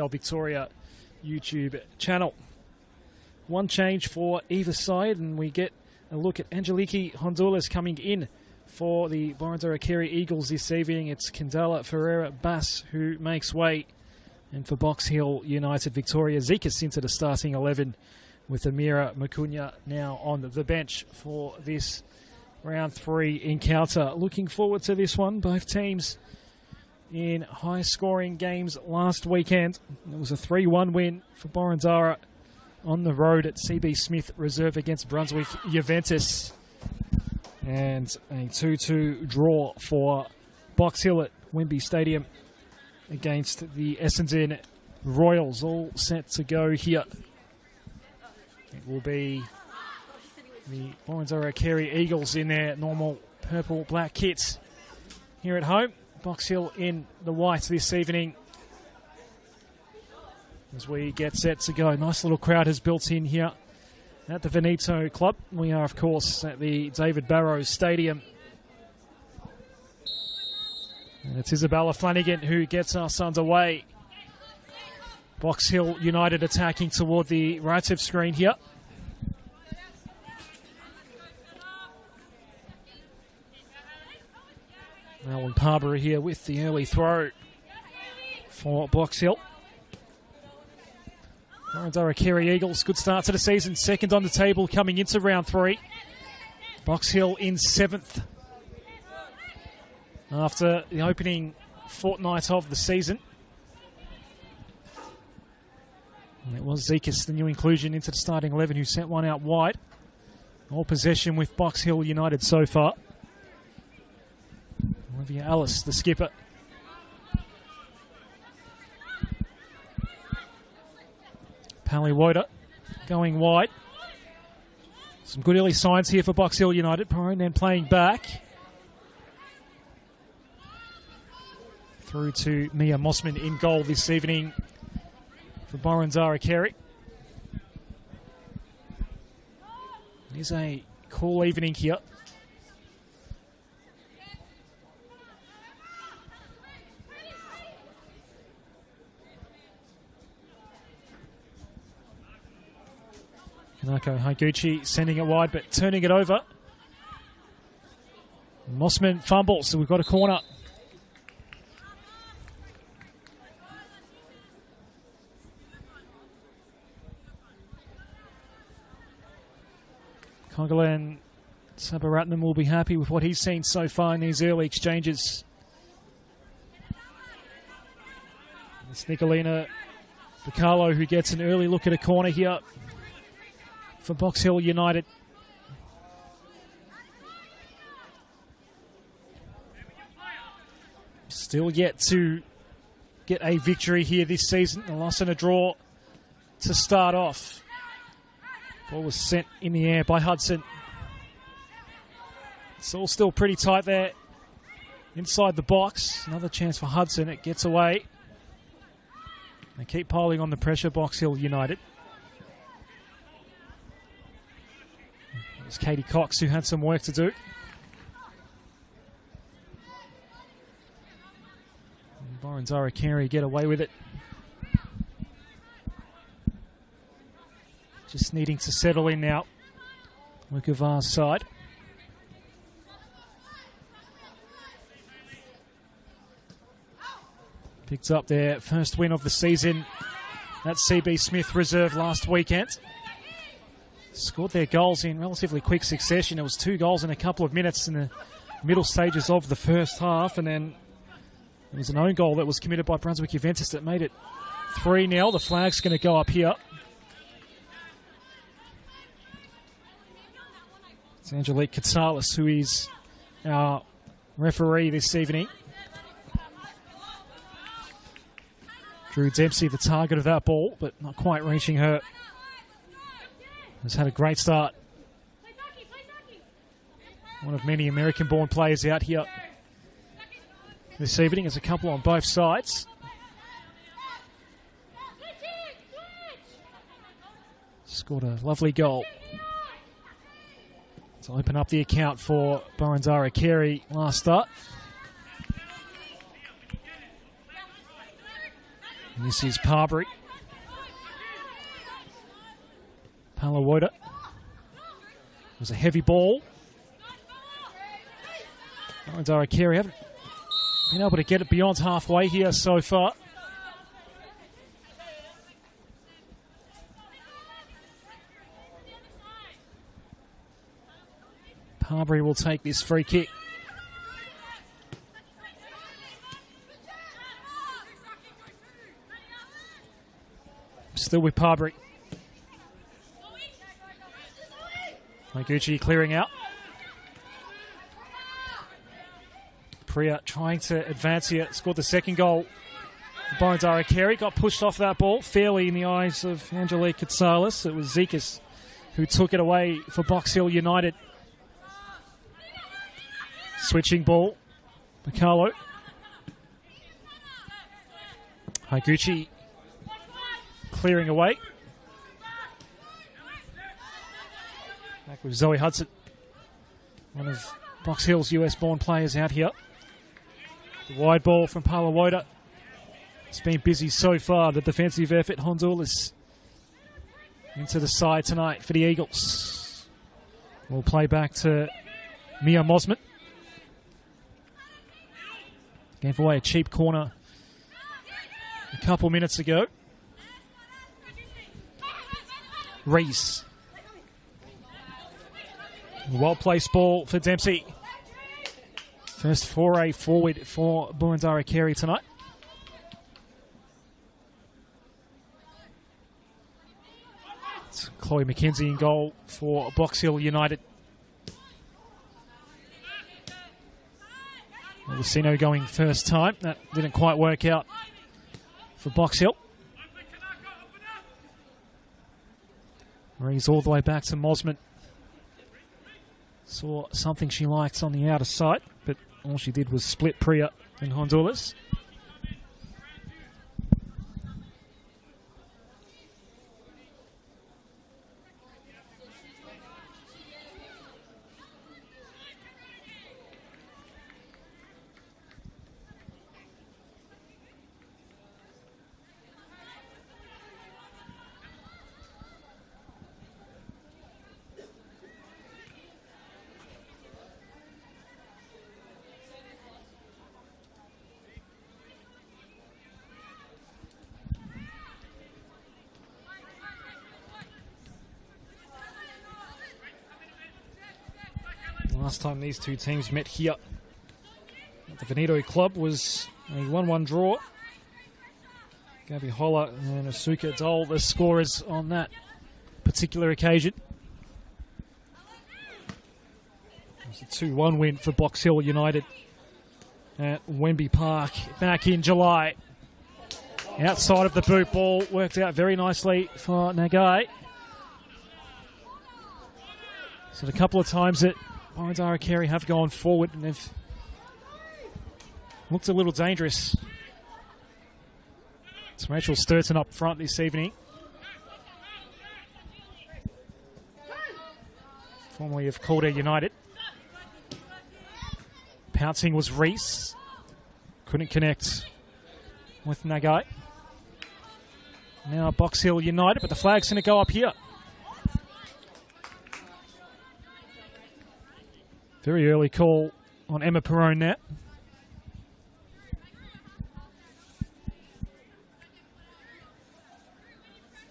NPL Victoria YouTube channel. One change for either side, and we get a look at Angeliki Honduras coming in for the Boroondara-Carey Eagles this evening. It's Kendala Ferreira-Bass who makes way. And for Box Hill United, Victoria Zikas into the starting 11 with Amira Macunya now on the bench for this round 3 encounter. Looking forward to this one. Both teams in high-scoring games last weekend. It was a 3-1 win for Boroondara on the road at CB Smith Reserve against Brunswick Juventus. And a 2-2 draw for Box Hill at Wembley Stadium against the Essendon Royals. All set to go here. It will be the Boroondara-Carey Eagles in their normal purple-black kits here at home. Box Hill in the white this evening as we get set to go. Nice little crowd has built in here at the Veneto Club. We are, of course, at the David Barrows Stadium. And it's Isabella Flanagan who gets us underway. Box Hill United attacking toward the right of screen here. Alan Parber here with the early throw for Box Hill. Boroondara-Carey Eagles, good start to the season. Second on the table coming into round 3. Box Hill in 7th after the opening fortnight of the season. And it was Zikas, the new inclusion into the starting 11, who sent one out wide. All possession with Box Hill United so far. Olivia Ellis, the skipper. Paliwoda going wide. Some good early signs here for Box Hill United. Perrone then playing back. Through to Mia Mossman in goal this evening for Boroondara-Carey. It is a cool evening here. Kanako Higuchi sending it wide, but turning it over. Mossman fumbles, so we've got a corner. Congolan Sabaratnam will be happy with what he's seen so far in these early exchanges. It's Nicolina Bacalo who gets an early look at a corner here for Box Hill United. Still yet to get a victory here this season. A loss and a draw to start off. Ball was sent in the air by Hudson. It's all still pretty tight there inside the box. Another chance for Hudson. It gets away. They keep piling on the pressure, Box Hill United. It's Katie Cox who had some work to do. Boroondara-Carey get away with it. Just needing to settle in now. Mukavar's side. Picked up their first win of the season at CB Smith Reserve last weekend. Scored their goals in relatively quick succession. It was 2 goals in a couple of minutes in the middle stages of the first half, and then there was an own goal that was committed by Brunswick Juventus that made it 3-0. The flag's going to go up here. It's Angelique Katsalis who is our referee this evening. Drew Dempsey, the target of that ball, but not quite reaching her. Has had a great start. One of many American-born players out here this evening. There's a couple on both sides. Scored a lovely goal to open up the account for Boroondara-Carey last start. And this is Parbury. Palawoda. It was a heavy ball. Boroondara-Carey haven't been able to get it beyond halfway here so far. Parbury will take this free kick. Still with Parbury. Maguchi clearing out. Priya trying to advance here. Scored the second goal for Boroondara-Carey. Got pushed off that ball fairly in the eyes of Angelique Katsalis. It was Zekas who took it away for Box Hill United. Switching ball. Mikalo. Higuchi clearing away. Back with Zoe Hudson. One of Box Hill's US-born players out here. The wide ball from Palawoda. It's been busy so far, the defensive effort. Honduras into the side tonight for the Eagles. We'll play back to Mia Mosman. Gave away a cheap corner a couple minutes ago. Reese. Well-placed ball for Dempsey. First foray forward for Boroondara-Carey tonight. It's Chloe McKenzie in goal for Box Hill United. Lucino going first time. That didn't quite work out for Box Hill. Reese all the way back to Mosman. Saw something she liked on the outer side, but all she did was split Priya and Honduras. Last time these two teams met here at the Veneto Club was a 1-1 draw. Gabby Holler and Asuka Dole, the scorers on that particular occasion. It was a 2-1 win for Box Hill United at Wembley Park back in July. Outside of the boot, ball worked out very nicely for Nagai. So a couple of times that Boroondara-Carey have gone forward and they've looked a little dangerous. It's Rachel Sturton up front this evening. Formerly of Calder United. Pouncing was Reese. Couldn't connect with Nagai. Now Box Hill United, but the flag's going to go up here. Very early call on Emma Perrone net.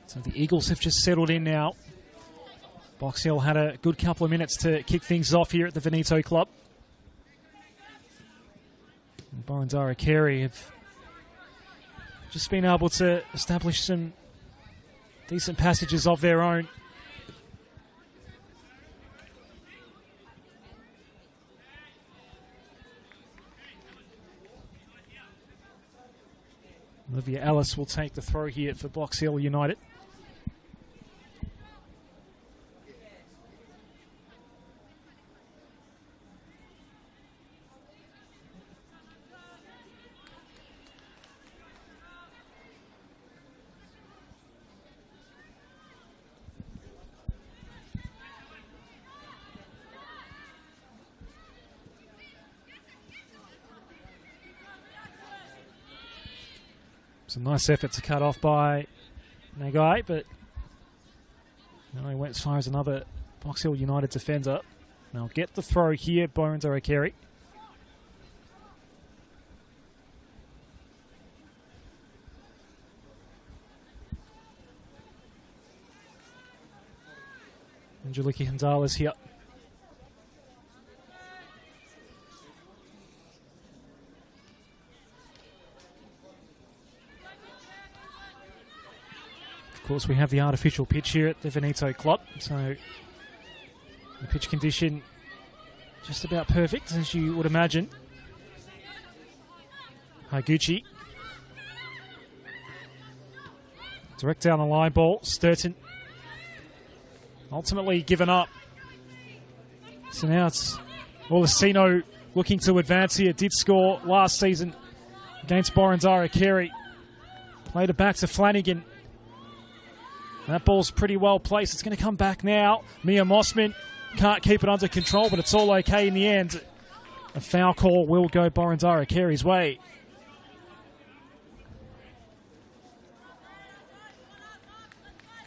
So the Eagles have just settled in now. Box Hill had a good couple of minutes to kick things off here at the Veneto Club. Boroondara-Carey have just been able to establish some decent passages of their own. Olivia Ellis will take the throw here for Box Hill United. It's a nice effort to cut off by Nagai, but no, he went as far as another Box Hill United defender. They'll get the throw here, Boroondara-Carey. Angeliki Handala's here. Of course, we have the artificial pitch here at the Veneto Club, so the pitch condition just about perfect, as you would imagine. Higuchi. Direct down the line ball. Sturton. Ultimately given up. So now it's Olasino looking to advance here. Did score last season against Boroondara-Carey. Played it back to Flanagan. That ball's pretty well placed. It's going to come back now. Mia Mossman can't keep it under control, but it's all okay in the end. A foul call will go Boroondara-Carey's way.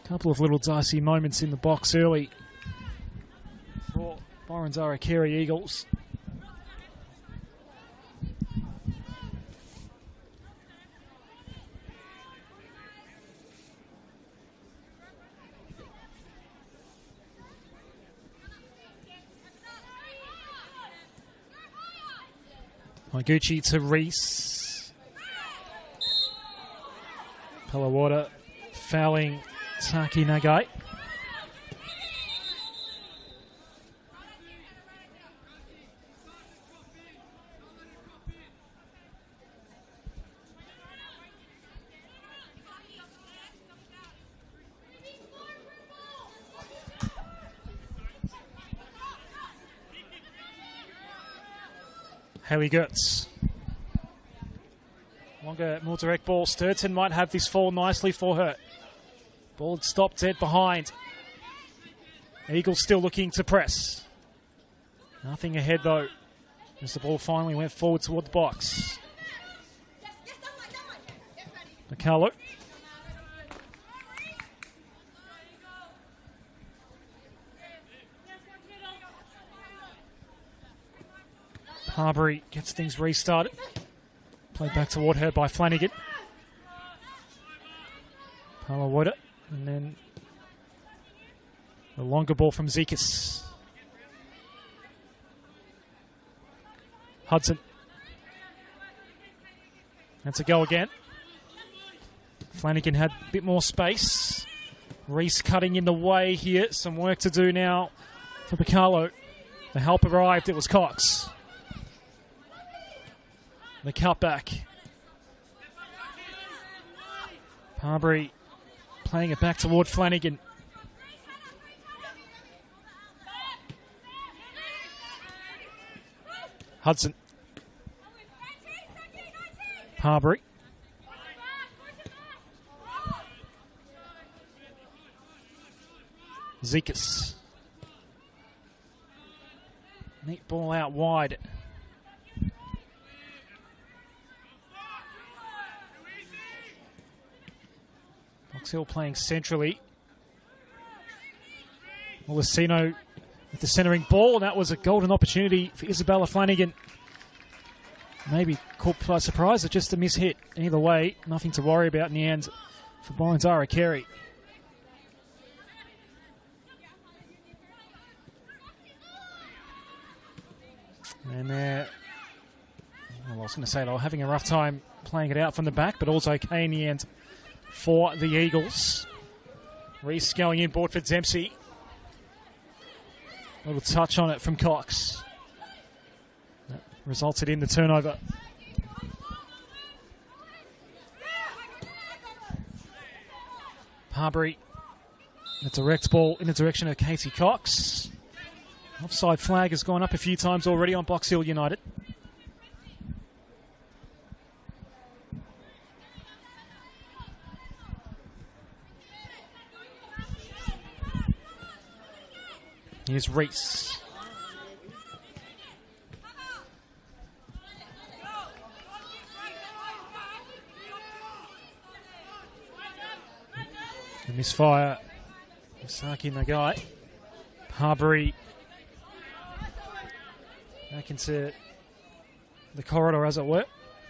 A couple of little dicey moments in the box early for Boroondara-Carey Eagles. Higuchi to Reese. Pelawata fouling Taki Nagai. Haley Gertz. Longer, more direct ball. Sturton might have this fall nicely for her. Ball stopped dead behind. Eagles still looking to press. Nothing ahead though, as the ball finally went forward toward the box. McCullough. Harbury gets things restarted. Played back toward her by Flanagan. Palawota, and then the longer ball from Zekas. Hudson. That's a go again. Flanagan had a bit more space. Reese cutting in the way here. Some work to do now for Picarlo. The help arrived. It was Cox. The cutback. Harbury playing it back toward Flanagan. Hudson. Harbury. Zekas. Neat ball out wide. Box Hill playing centrally. Olasino with the centering ball. That was a golden opportunity for Isabella Flanagan. Maybe caught by surprise, or just a miss hit. Either way, nothing to worry about in the end for Boroondara-Carey. And well, I was going to say they were having a rough time playing it out from the back, but also okay in the end for the Eagles. Reese going in board for Dempsey. A little touch on it from Cox. That resulted in the turnover. Harbury, a direct ball in the direction of Casey Cox. Offside flag has gone up a few times already on Box Hill United. Here's Reese. misfire. Saki Nagai. Harbury back into the corridor, as it were.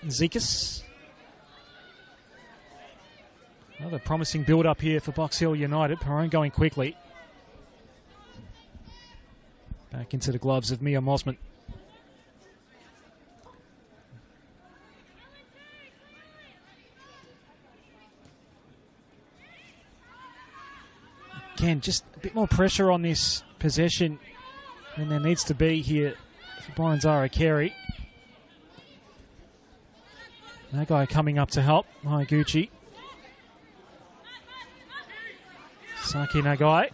Zekas. Another promising build-up here for Box Hill United. Perrone going quickly. Back into the gloves of Mia Mosman. Again, just a bit more pressure on this possession than there needs to be here for Boroondara-Carey. That guy coming up to help, Higuchi. Saki Nagai.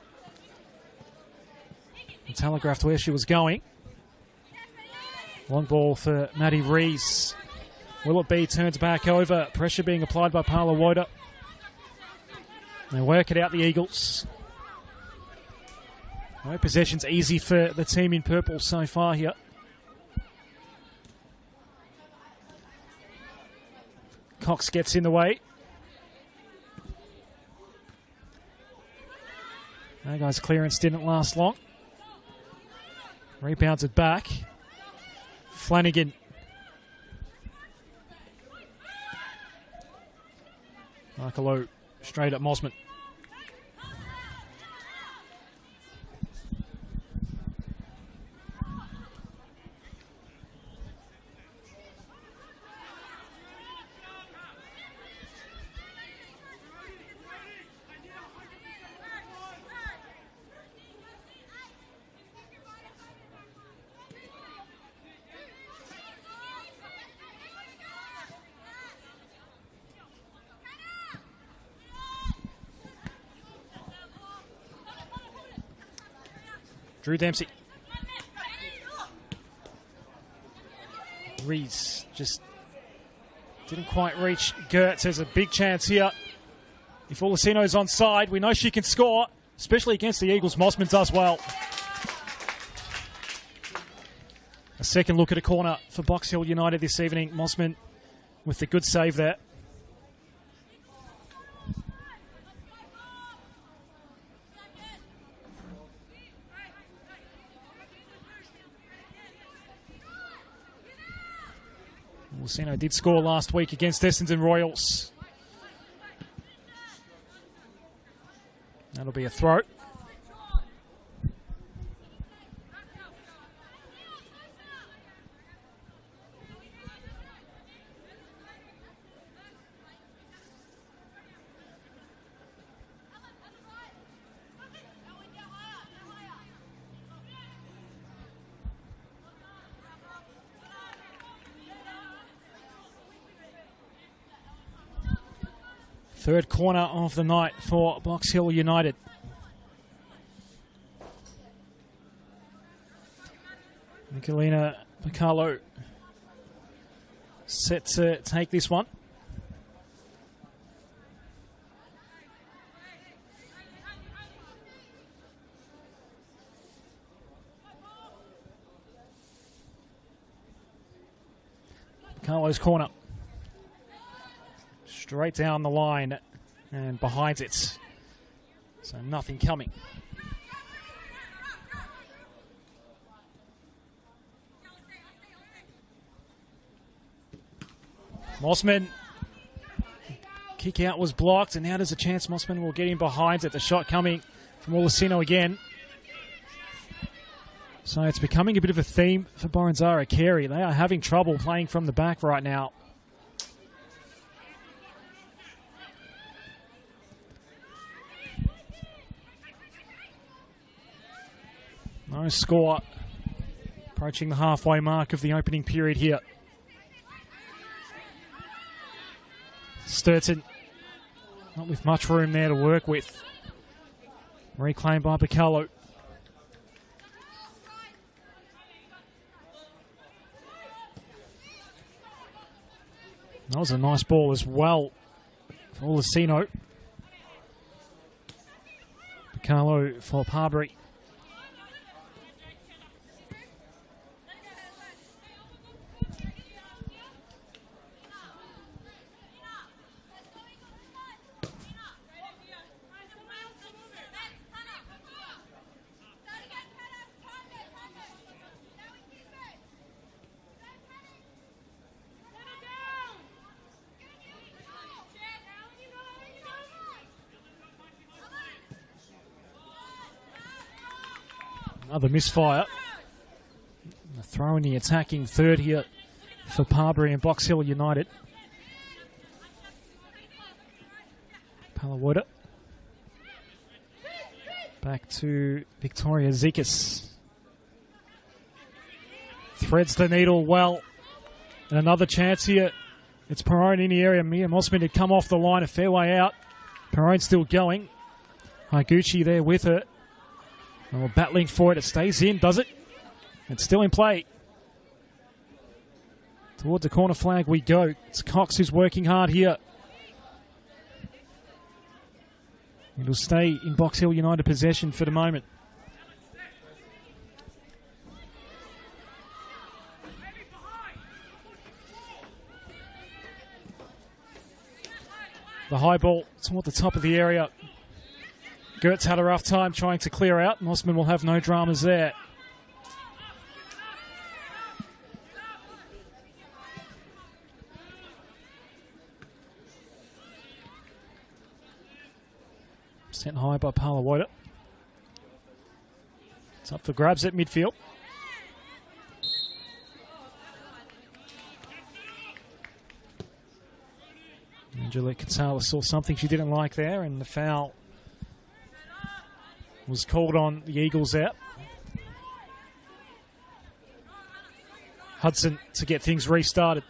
And telegraphed where she was going. Long ball for Maddie Rees. Will it be? Turns back over. Pressure being applied by Paula Woda. They work it out, the Eagles. No possessions easy for the team in purple so far here. Cox gets in the way. That guy's clearance didn't last long. Rebounds it back. Flanagan. Markalo straight at Mosman. Drew Dempsey. Rees just didn't quite reach Gertz. There's a big chance here. If Olasino's onside, we know she can score, especially against the Eagles. Mosman does well. A second look at a corner for Box Hill United this evening. Mosman with the good save there. Olasino did score last week against Essendon Royals. That'll be a throw. Third corner of the night for Box Hill United. Nicolina Picarlo set to take this one. Picarlo's corner. Straight down the line and behind it. So nothing coming. Mosman. Kick out was blocked, and now there's a chance Mosman will get in behind it. The shot coming from Olasino again. So it's becoming a bit of a theme for Boroondara-Carey. They are having trouble playing from the back right now. No score. Approaching the halfway mark of the opening period here. Sturton not with much room there to work with. Reclaimed by Picarlo. That was a nice ball as well for Olasino. Picarlo for Parbury. Another misfire. A throw in the attacking third here for Parbury and Box Hill United. Palawoda. Back to Victoria Zikas. Threads the needle well. And another chance here. It's Perrone in the area. Mia Mossman had come off the line a fair way out. Perrone still going. Higuchi there with her. And we're battling for it. It stays in, does it? It's still in play. Toward the corner flag we go. It's Cox who's working hard here. It'll stay in Box Hill United possession for the moment. The high ball toward the top of the area. Gertz had a rough time trying to clear out. Mossman will have no dramas there. Sent high by Palawoda. It's up for grabs at midfield. Angelique Katala saw something she didn't like there, and the foul was called on the Eagles out. Hudson to get things restarted.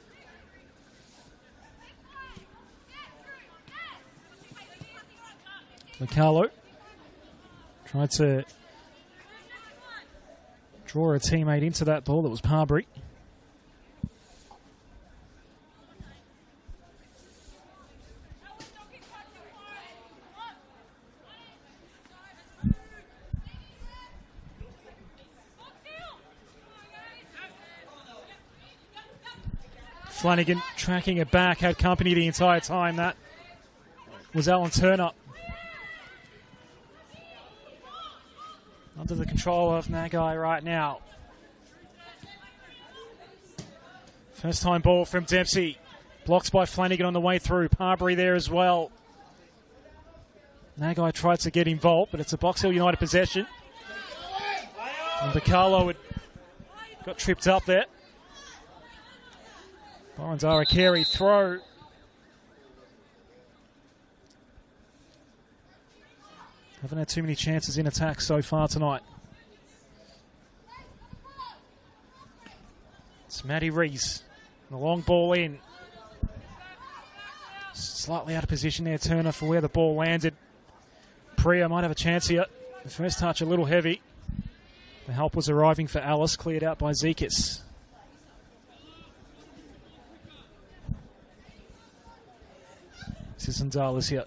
McCarlo tried to draw a teammate into that ball. That was Parbury. Flanagan tracking it back, had company the entire time. That was Alan Turner. Under the control of Nagai right now. First time ball from Dempsey. Blocked by Flanagan on the way through. Parbury there as well. Nagai tried to get involved, but it's a Box Hill United possession. And Bacalo got tripped up there. Boroondara-Carey throw. Haven't had too many chances in attack so far tonight. It's Maddie Rees. The long ball in. Slightly out of position there, Turner, for where the ball landed. Priya might have a chance here. The first touch a little heavy. The help was arriving for Alice, cleared out by Zekas. Sisandala's here.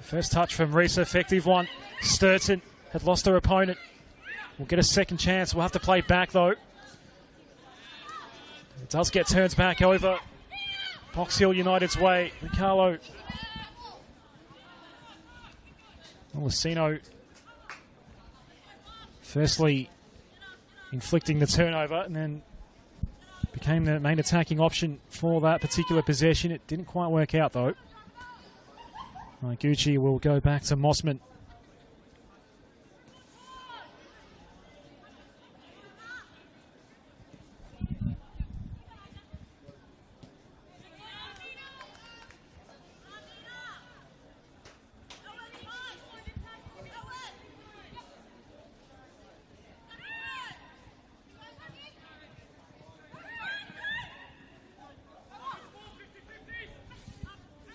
First touch from Reese, effective one. Sturton had lost her opponent. We'll get a second chance. We'll have to play back though. It does get turned back over. Box Hill United's way. Ricardo. Lucino firstly inflicting the turnover and then became the main attacking option for that particular possession. It didn't quite work out though. Gucci will go back to Mossman.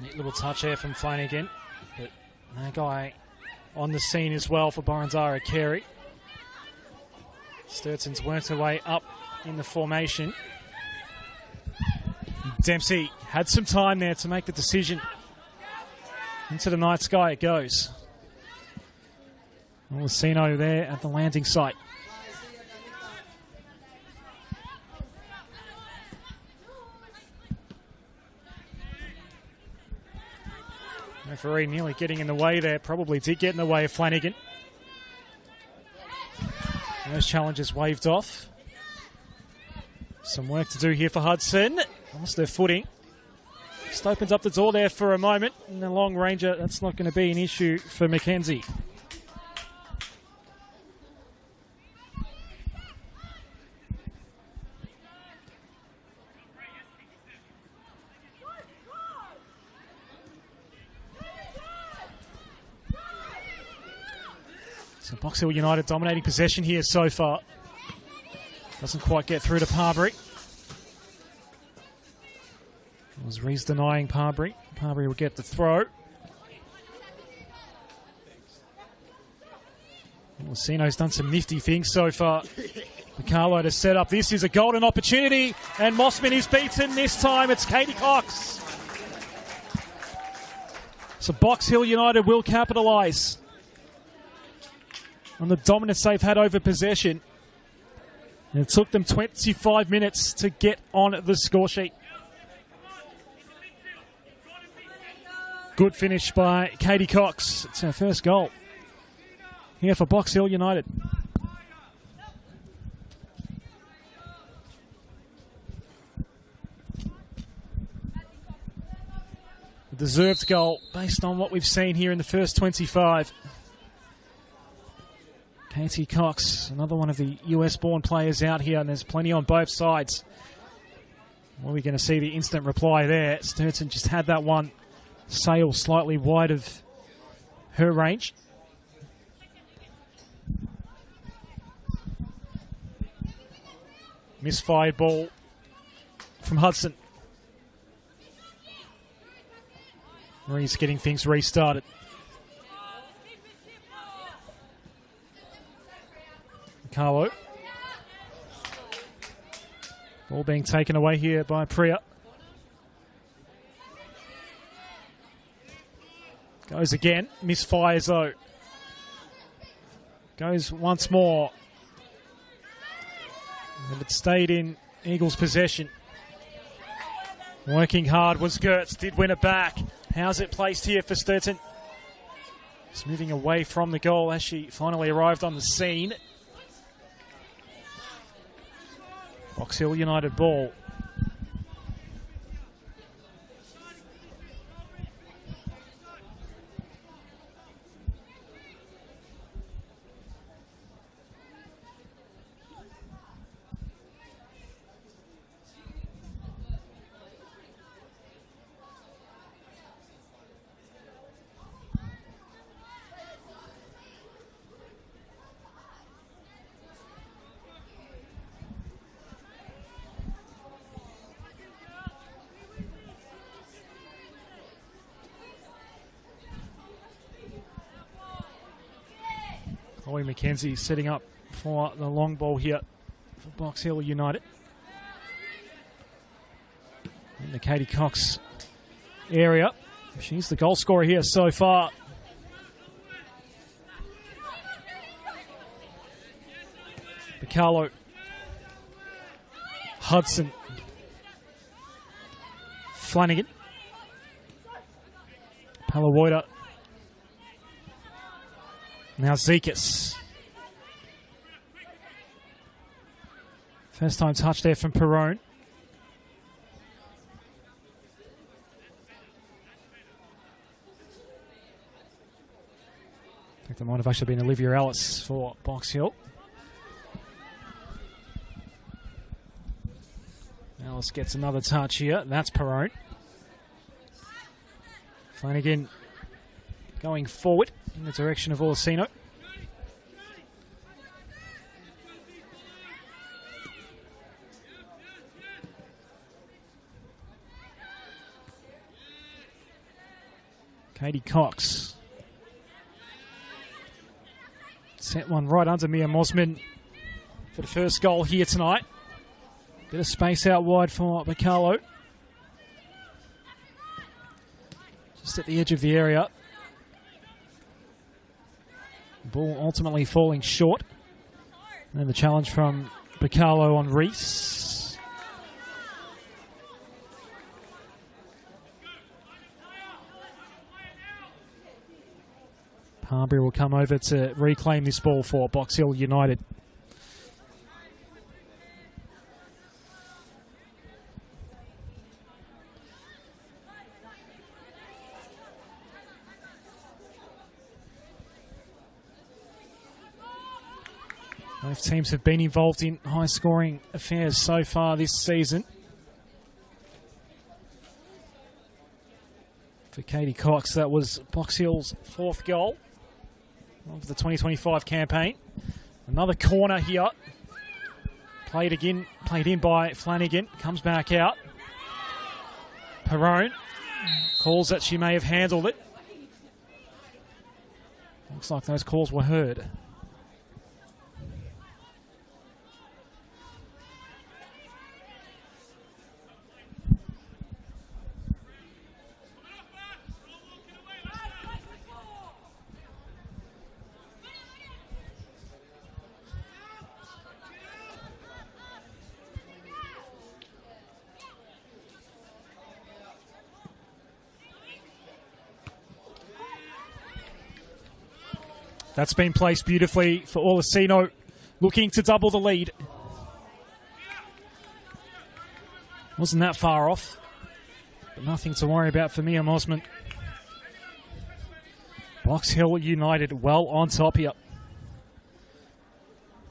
Neat little touch there from Flanagan. But that guy on the scene as well for Boroondara-Carey. Sturton's worked her way up in the formation. Dempsey had some time there to make the decision. Into the night sky it goes. Lucino there at the landing site. Referee nearly getting in the way there. Probably did get in the way of Flanagan. Those challenges waved off. Some work to do here for Hudson. Lost their footing. Just opens up the door there for a moment. And the long ranger, that's not going to be an issue for Mackenzie. So Box Hill United dominating possession here so far. Doesn't quite get through to Parbury. It was Rees denying Parbury. Parbury will get the throw. Lucino's done some nifty things so far. Carlo to set up. This is a golden opportunity, and Mossman is beaten. This time it's Katie Cox. So Box Hill United will capitalise on the dominance they've had over possession. And it took them 25 minutes to get on the score sheet. Good finish by Katie Cox. It's her first goal here for Box Hill United. A deserved goal based on what we've seen here in the first 25. Katie Cox, another one of the US-born players out here, and there's plenty on both sides. Well, we're going to see the instant reply there. Sturton just had that one sail slightly wide of her range. Misfired ball from Hudson. Marie's getting things restarted. Carlo. Ball being taken away here by Priya. Goes again. Misfires though. Goes once more. And it stayed in Eagles' possession. Working hard was Gertz. Did win it back. How's it placed here for Sturton? Just moving away from the goal as she finally arrived on the scene. Box Hill United ball. Chloe McKenzie setting up for the long ball here for Box Hill United. In the Katie Cox area. She's the goal scorer here so far. Bacalo. Hudson. Flanagan. Palawoida. Now Zekas. First time touch there from Perrone. I think there might have actually been Olivia Ellis for Box Hill. Ellis gets another touch here. That's Perrone. Flanagan going forward in the direction of Orsino. Katie Cox. Set one right under Mia Mosman for the first goal here tonight. Bit of space out wide for Bacalo. Just at the edge of the area. Ball ultimately falling short. And then the challenge from Bacalo on Rees. Parbury will come over to reclaim this ball for Box Hill United. Both teams have been involved in high-scoring affairs so far this season. For Katie Cox, that was Box Hill's 4th goal of the 2025 campaign. Another corner here. Played in by Flanagan. Comes back out. Perrone calls that she may have handled it. Looks like those calls were heard. That's been placed beautifully for Olasino, looking to double the lead. Wasn't that far off, but nothing to worry about for Mia Mosman. Box Hill United well on top here.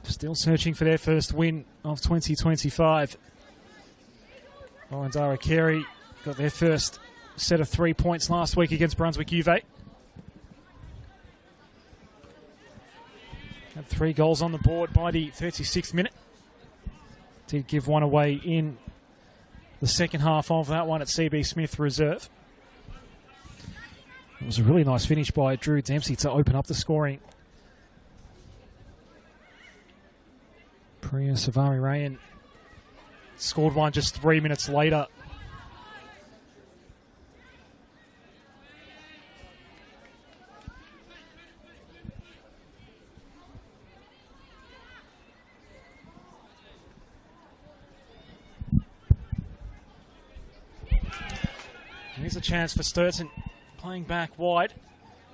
Still searching for their first win of 2025. Boroondara-Carey got their first set of 3 points last week against Brunswick-UVIC. Had 3 goals on the board by the 36th minute. Did give one away in the second half of that one at CB Smith Reserve. It was a really nice finish by Drew Dempsey to open up the scoring. Priya Savari-Rayan scored one just 3 minutes later. Here's a chance for Sturton, playing back wide.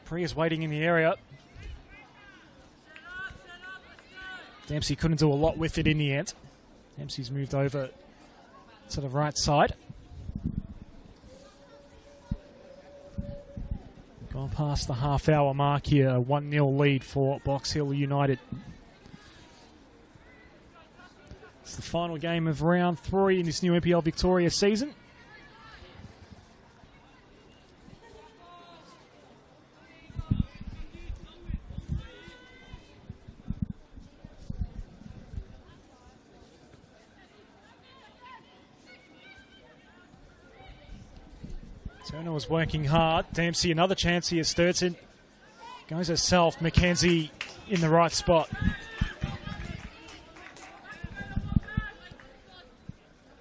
Priya's waiting in the area. Dempsey couldn't do a lot with it in the end. Dempsey's moved over to the right side. Gone past the half-hour mark here, a 1-0 lead for Box Hill United. It's the final game of round 3 in this new NPL Victoria season. Turner was working hard. Dempsey, another chance here. Sturton goes herself. McKenzie in the right spot.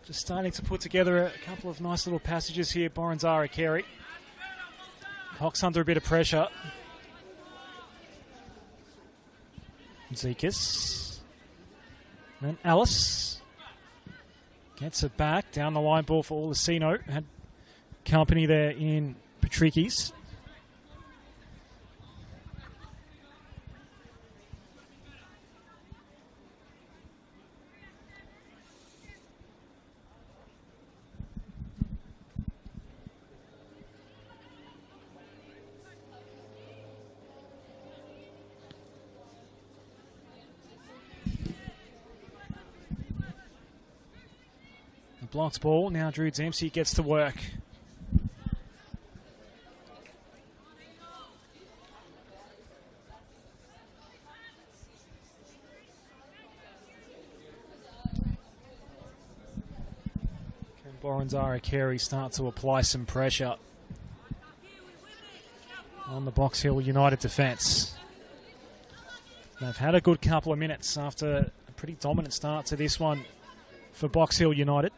Just starting to put together a couple of nice little passages here. Boroondara-Carey. Cox under a bit of pressure. Zekas. Then Alice gets it back. Down the line ball for Olasino. Had company there in Patricki's. The blocked ball. Now Drew Dempsey gets to work. Boroondara-Carey start to apply some pressure on the Box Hill United defence. They've had a good couple of minutes after a pretty dominant start to this one for Box Hill United.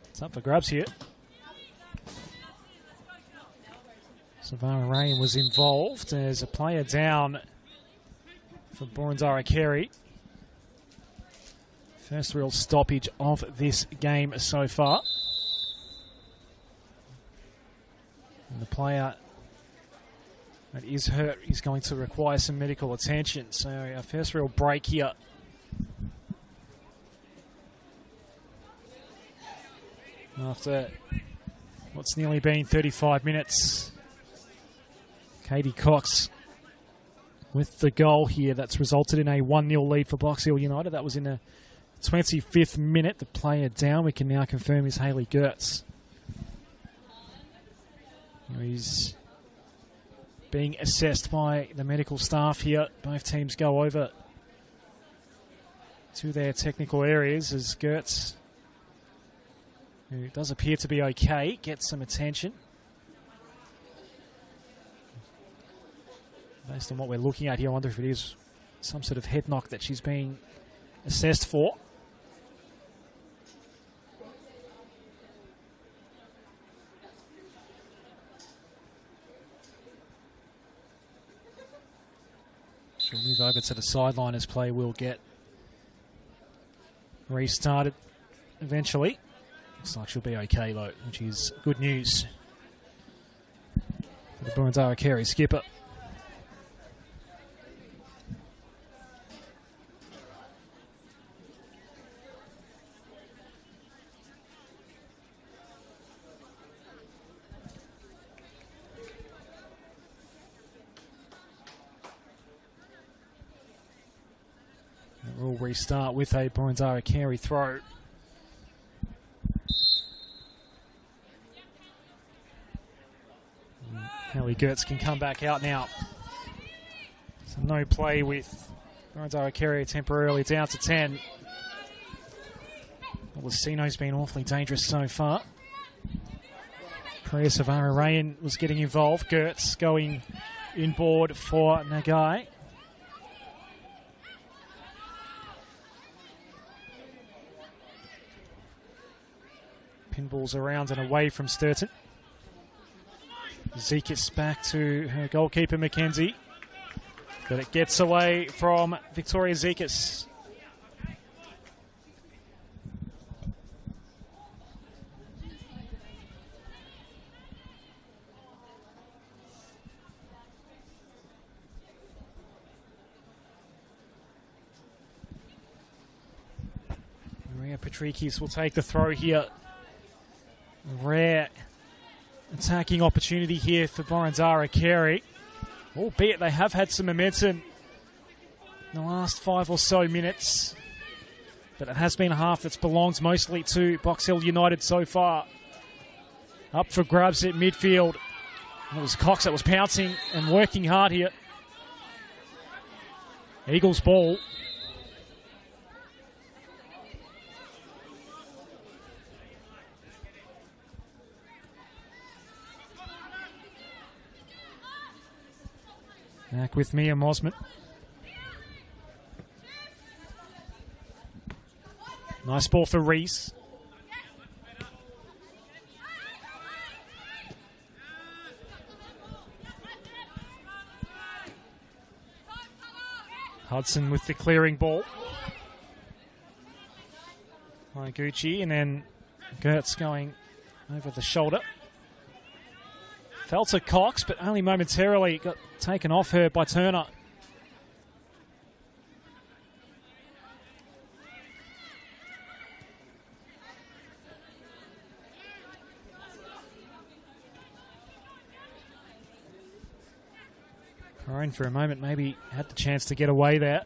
It's up for grabs here. Savari-Rayan was involved. There's a player down for Boroondara-Carey. First real stoppage of this game so far. And the player that is hurt is going to require some medical attention. So our first real break here. after what's nearly been 35 minutes. Katie Cox with the goal here that's resulted in a 1-0 lead for Box Hill United. That was in the 25th minute. The player down, we can now confirm, is Hayley Gertz. He's being assessed by the medical staff here. Both teams go over to their technical areas as Gertz, who does appear to be okay, gets some attention. Based on what we're looking at here, I wonder if it is some sort of head knock that she's being assessed for. She'll move over to the sideline as play will get restarted eventually. Looks like she'll be okay though, which is good news for the Boroondara-Carey skipper. We'll restart with a Boroondara-Carey throw. Hayley Gertz can come back out now. So no play with Boroondara-Carey temporarily down to 10. Lucino's been awfully dangerous so far. Priya Savara-Rayan was getting involved. Gertz going inboard for Nagai. Pinballs around and away from Sturton. Zekis back to her goalkeeper, Mackenzie. But it gets away from Victoria Zekis. Maria Patrikis will take the throw here. Rare attacking opportunity here for Boroondara-Carey, albeit they have had some momentum in the last 5 or so minutes, but it has been a half that's belonged mostly to Box Hill United so far. Up for grabs at midfield. It was Cox that was pouncing and working hard here. Eagles ball. Back with Mia Mosman. Nice ball for Reese. Hudson with the clearing ball. Gucci, and then Gertz going over the shoulder. Fell to Cox, but only momentarily got taken off her by Turner. Perrine for a moment maybe had the chance to get away there.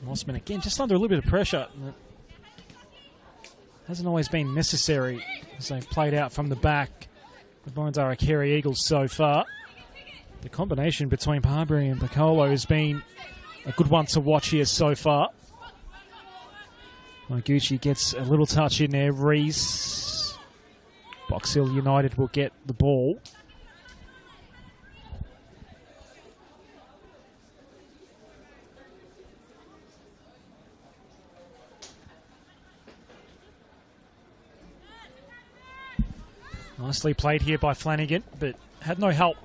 Mossman again, just under a little bit of pressure. Hasn't always been necessary as they've played out from the back. The Boroondara-Carey Eagles so far. The combination between Parbury and Piccolo has been a good one to watch here so far. Gucci gets a little touch in there. Reese. Box Hill United will get the ball. Nicely played here by Flanagan, but had no help.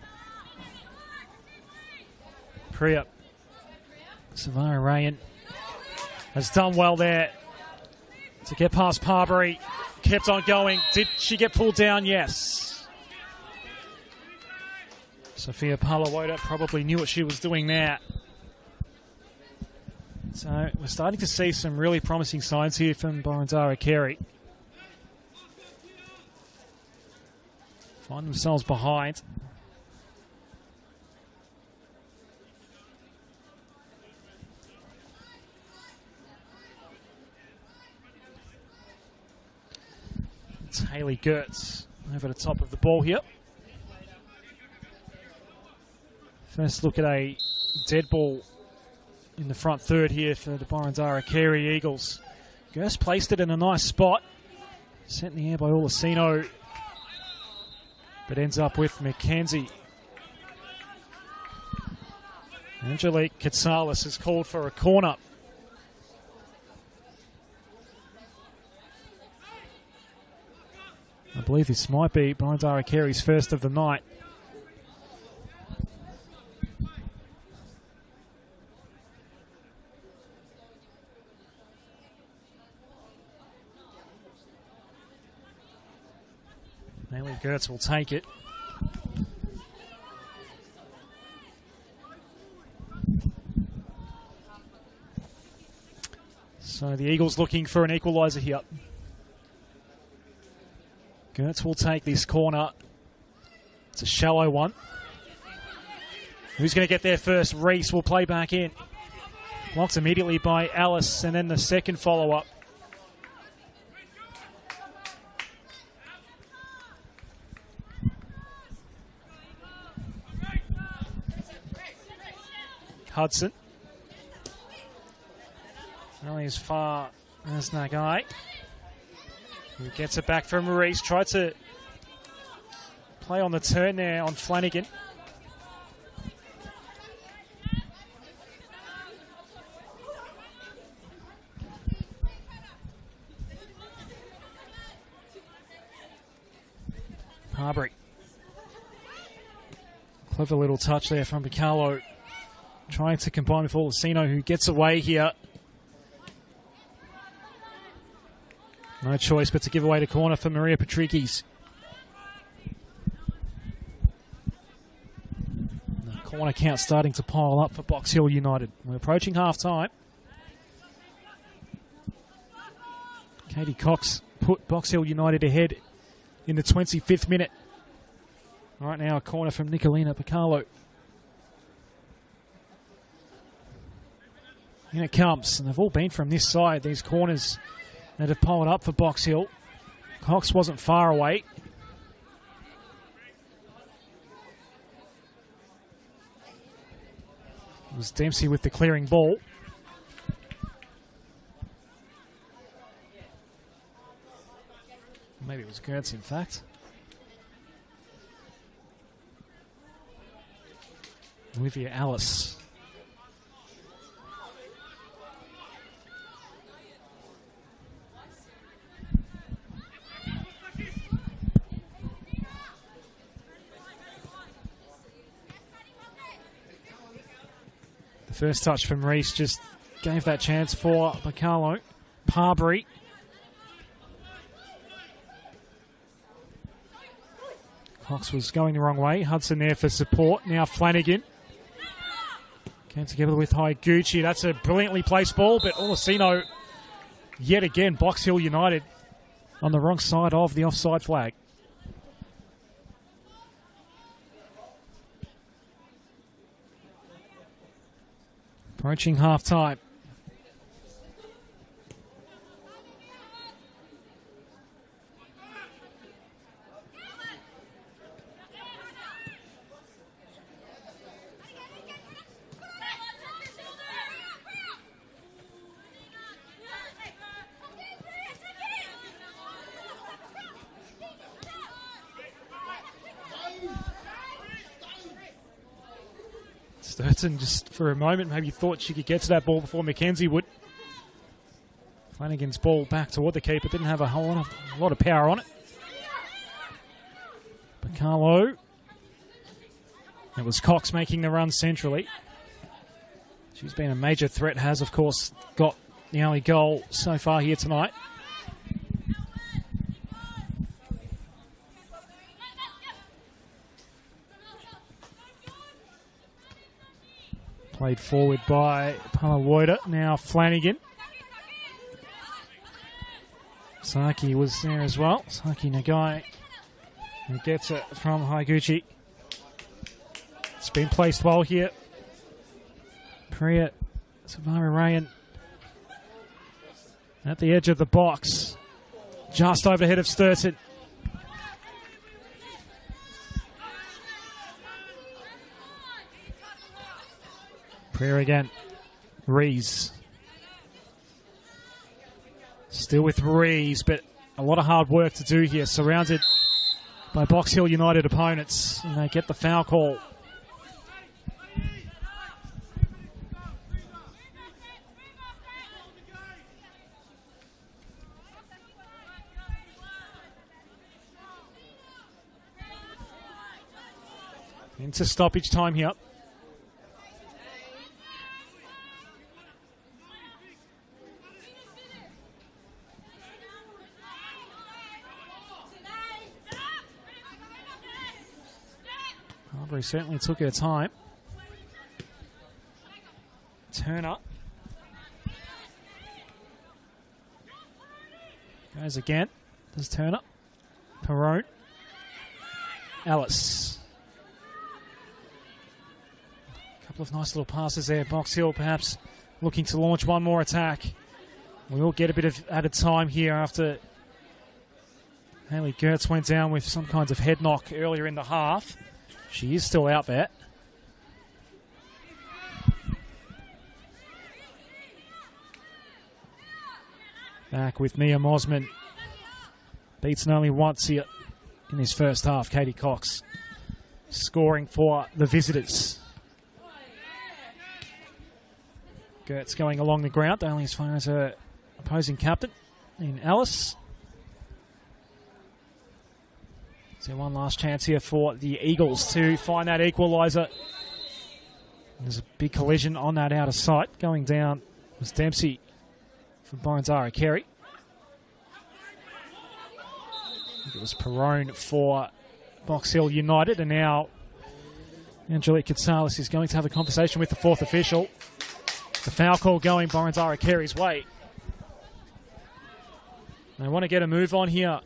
Priya Savara-Rayan has done well there to get past Parbury. Kept on going. Did she get pulled down? Yes. Sophia Palawoda probably knew what she was doing there. So we're starting to see some really promising signs here from Boroondara-Carey. Find themselves behind. It's Hayley Gertz over the top of the ball here. First look at a dead ball in the front third here for the Boroondara-Carey Eagles. Gertz placed it in a nice spot. Sent in the air by Olasino, but ends up with McKenzie. Angelique Katsalis is called for a corner. I believe this might be Boroondara-Carey's first of the night. Hayley Gertz will take it. So the Eagles looking for an equaliser here. Gertz will take this corner. It's a shallow one. Who's going to get there first? Reese will play back in. Blocked immediately by Alice, and then the second follow-up. Hudson. Only as far as Nagai. Who gets it back from Maurice. Tried to play on the turn there on Flanagan. Harbury. Clever little touch there from Picarlo. Trying to combine with Olasino, who gets away here. No choice but to give away the corner for Maria Patrikis. The corner count starting to pile up for Box Hill United. We're approaching half-time. Katie Cox put Box Hill United ahead in the 25th minute. Right now, a corner from Nicolina Picarlo. In it comes, and they've all been from this side, these corners that have piled up for Box Hill. Cox wasn't far away. It was Dempsey with the clearing ball. Maybe it was Gertz, in fact. Olivia Alice. First touch from Reese just gave that chance for Picarlo. Parbury. Cox was going the wrong way. Hudson there for support. Now Flanagan. Came together with Higuchi. That's a brilliantly placed ball, but Olasino, yet again, Box Hill United on the wrong side of the offside flag. Approaching half-time. Sturton just for a moment maybe thought she could get to that ball before McKenzie would. Flanagan's ball back toward the keeper, didn't have a lot of power on it. Picarlo. It was Cox making the run centrally. She's been a major threat, has of course got the only goal so far here tonight. Played forward by Palawoda. Now Flanagan. Saki was there as well. Saki Nagai, who gets it from Higuchi. It's been placed well here. Priya Savara-Rayan at the edge of the box. Just over the head of Sturton. Priya again. Rees. Still with Rees, but a lot of hard work to do here. Surrounded by Box Hill United opponents. And they get the foul call. Into stoppage time here. Albury certainly took her time. Turner. Goes again. Does Turner. Perrone. Ellis. Couple of nice little passes there. Box Hill perhaps looking to launch one more attack. We will get a bit of added time here after Haley Gertz went down with some kinds of head knock earlier in the half. She is still out there. Back with Mia Mosman. Beaten only once here in his first half. Katie Cox scoring for the visitors. Gertz going along the ground, only as far as her opposing captain in Alice. So one last chance here for the Eagles to find that equaliser. There's a big collision on that outer sight. Going down was Dempsey from Boroondara-Carey. I think it was Perrone for Box Hill United. And now Angelique Katsalis is going to have a conversation with the fourth official. The foul call going Boroondara-Carey's way. They want to get a move on here.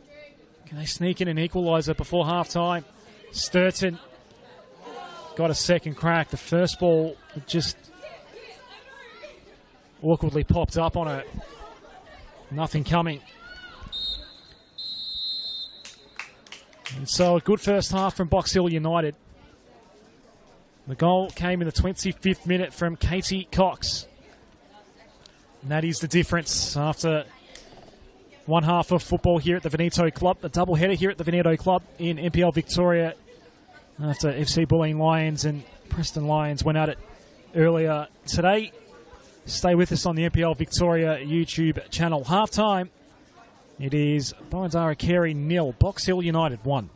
Can they sneak in an equaliser before half-time? Sturton got a second crack. The first ball just awkwardly popped up on it. Nothing coming. And so a good first half from Box Hill United. The goal came in the 25th minute from Katie Cox. And that is the difference after one half of football here at the Veneto Club. A doubleheader here at the Veneto Club in NPL Victoria after FC Bulleen Lions and Preston Lions went at it earlier today. Stay with us on the NPL Victoria YouTube channel. Half-time, it is Boroondara-Carey 0, Box Hill United 1.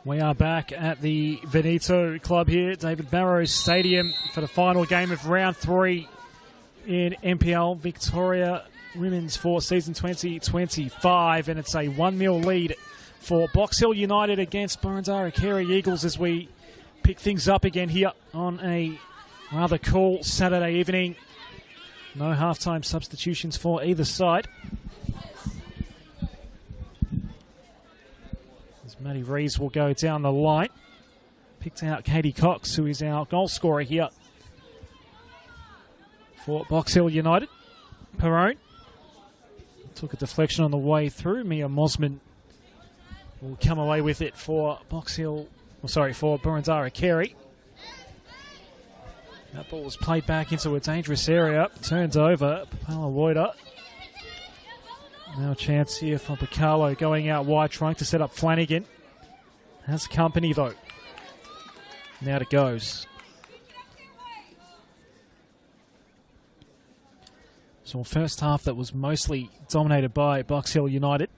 We are back at the Veneto Club here, David Barrows Stadium, for the final game of round 3 in NPL Victoria Women's for season 2025. And it's a 1-0 lead for Box Hill United against Boroondara-Carey Eagles as we pick things up again here on a rather cool Saturday evening. No halftime substitutions for either side. Maddie Reeves will go down the line. Picked out Katie Cox, who is our goal scorer here for Box Hill United. Perrone took a deflection on the way through. Mia Mosman will come away with it for for Boroondara-Carey. That ball was played back into a dangerous area. Turned over. Papala Woida. Now a chance here for Bacalo going out wide, trying to set up Flanagan. Has company though. Now it goes. So a first half that was mostly dominated by Box Hill United.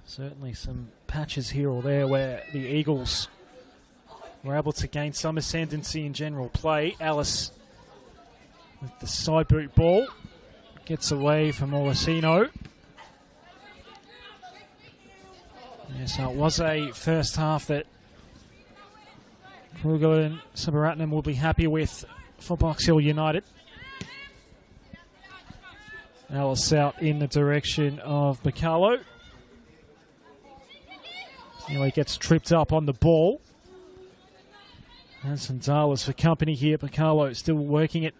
Certainly some patches here or there where the Eagles were able to gain some ascendancy in general play. Alice with the side boot ball. Gets away from Olasino. Yeah, so it was a first half that Kruger and Sabaratnam will be happy with for Box Hill United. Alice out in the direction of Bacalo. Anyway, gets tripped up on the ball. And some Dallas for company here. Bacalo still working it.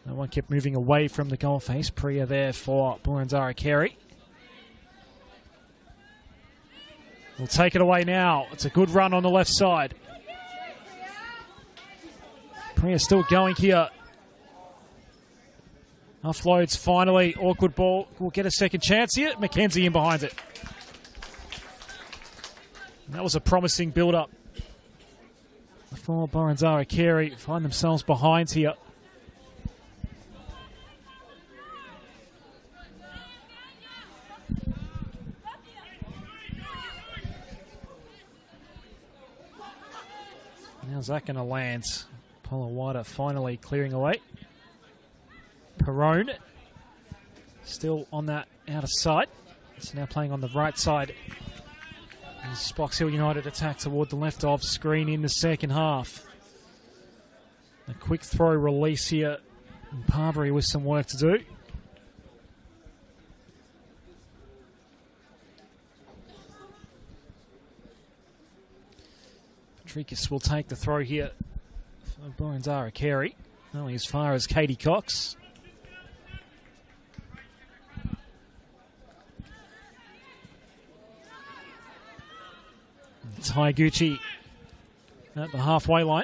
That one kept moving away from the goal face. Priya there for Boroondara-Carey. We'll take it away now. It's a good run on the left side. Priya still going here. Offloads finally. Awkward ball. We'll get a second chance here. McKenzie in behind it. And that was a promising build-up before Boroondara-Carey find themselves behind here. How's that going to land? Polawada finally clearing away. Perrone still on that outer side. It's now playing on the right side. As Box Hill United attack toward the left off screen in the second half. A quick throw release here. And Parbury with some work to do. Patricus will take the throw here for Boroondara-Carey. Only as far as Katie Cox. It's Higuchi at the halfway line.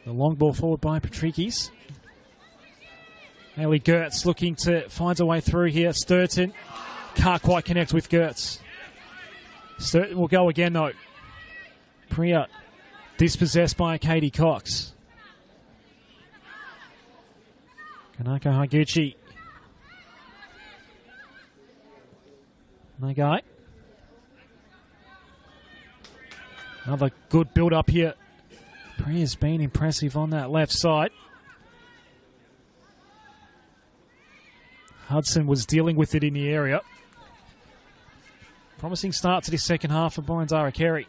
The long ball forward by Patricus. Hayley Gertz looking to find a way through here. Sturton can't quite connect with Gertz. Sturton will go again though. Priya dispossessed by Katie Cox. Kanako Higuchi. Nagai. Another good build up here. Priya's been impressive on that left side. Hudson was dealing with it in the area. Promising start to this second half for Boroondara-Carey.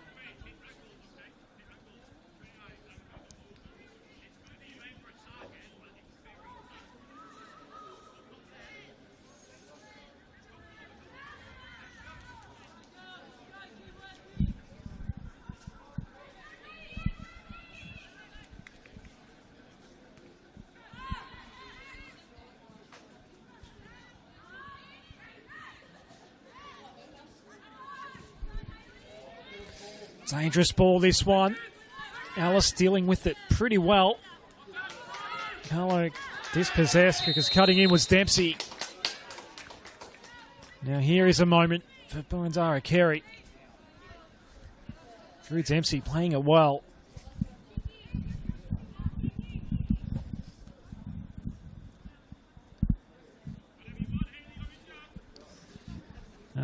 Dangerous ball, this one. Alice dealing with it pretty well. Carlo dispossessed because cutting in was Dempsey. Now here is a moment for Boroondara-Carey. Drew Dempsey playing it well.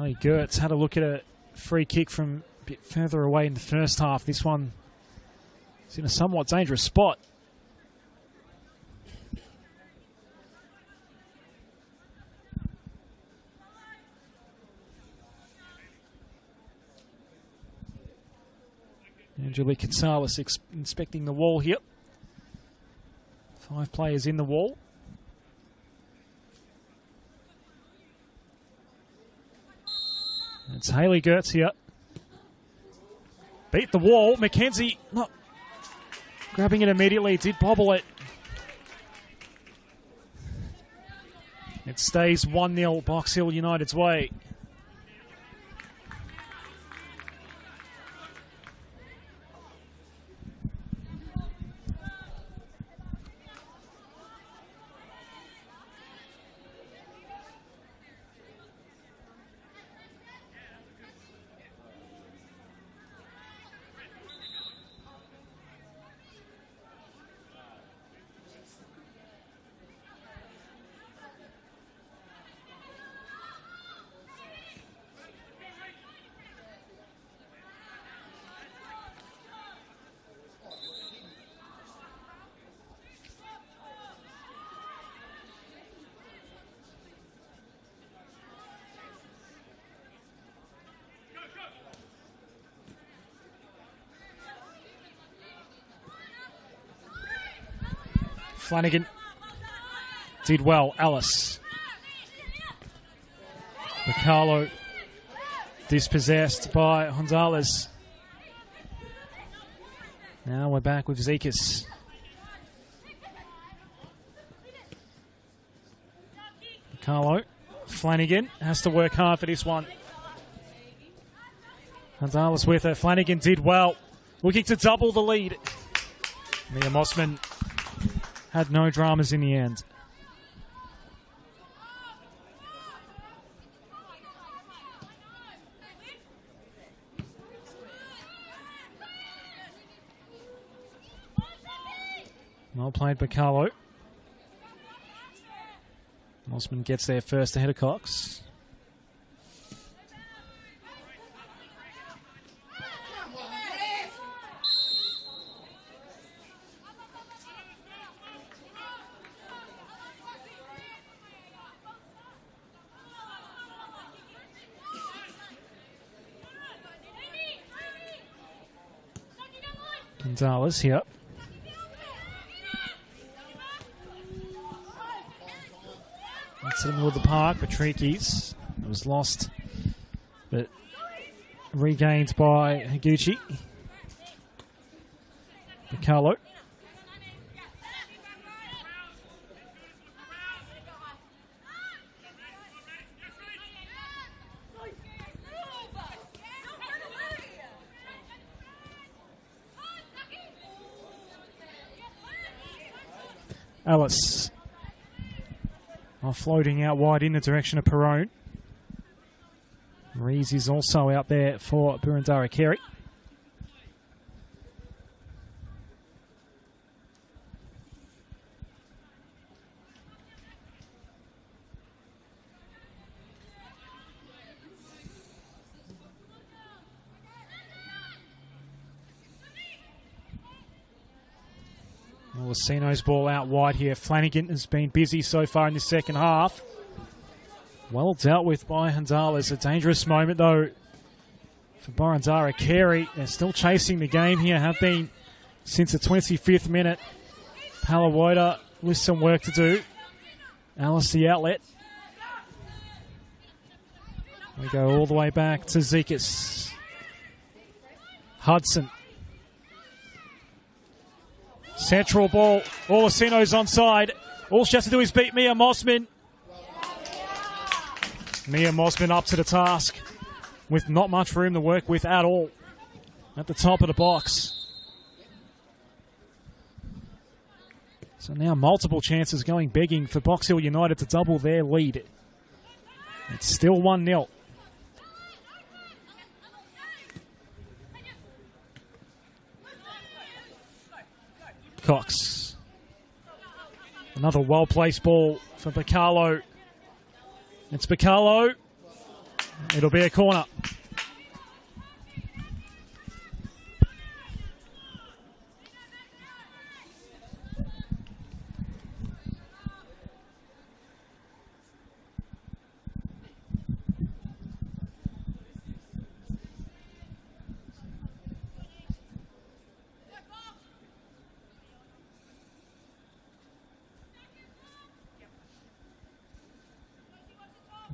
Ali Gertz had a look at a free kick from a bit further away in the first half. This one is in a somewhat dangerous spot. Angelique Gonzalez inspecting the wall here. 5 players in the wall. It's Hayley Gertz here. Beat the wall. McKenzie not grabbing it immediately. Did bobble it. It stays 1-0 Box Hill United's way. Flanagan did well. Alice. McCarlo dispossessed by Gonzalez. Now we're back with Zekas. McCarlo. Flanagan has to work hard for this one. Gonzalez with her. Flanagan did well. Looking to double the lead. Mia Mossman had no dramas in the end. Well played by Carlo. Mossman gets there first ahead of Cox. Gonzalez here. It's in the middle of the park. Patrickis. It was lost, but regained by Higuchi. Picarlo. Ellis offloading out wide in the direction of Perrone. Rees is also out there for Boroondara-Carey. Lucino's ball out wide here. Flanagan has been busy so far in the second half. Well dealt with by Gonzalez. A dangerous moment, though, for Boroondara-Carey. They're still chasing the game here, have been since the 25th minute. Palawoda with some work to do. Alice the outlet. We go all the way back to Zekas. Hudson. Central ball. Orsino's onside. All she has to do is beat Mia Mossman. Mia Mossman up to the task with not much room to work with at all at the top of the box. So now multiple chances going begging for Box Hill United to double their lead. It's still 1-0. Cox. Another well-placed ball for Bacalo. It's Bacalo. It'll be a corner.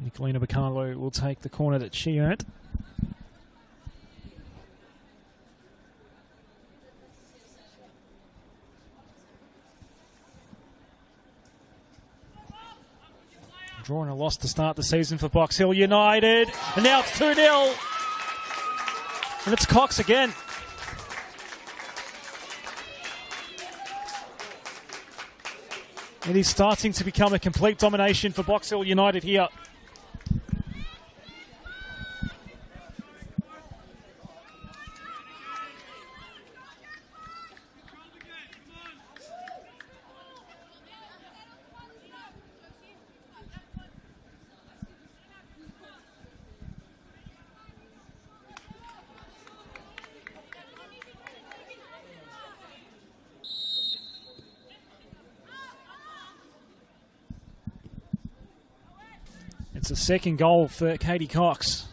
Nicolina Bacalo will take the corner that she earned. Drawing a loss to start the season for Box Hill United. And now it's 2-0. And it's Cox again. It is starting to become a complete domination for Box Hill United here. It's a second goal for Katie Cox.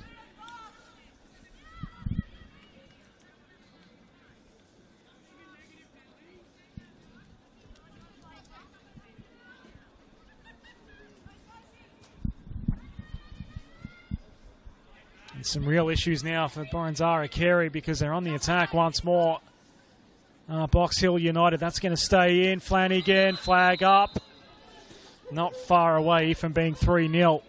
And some real issues now for Boroondara-Carey because they're on the attack once more. Box Hill United, that's going to stay in. Flanagan, flag up. Not far away from being 3-0.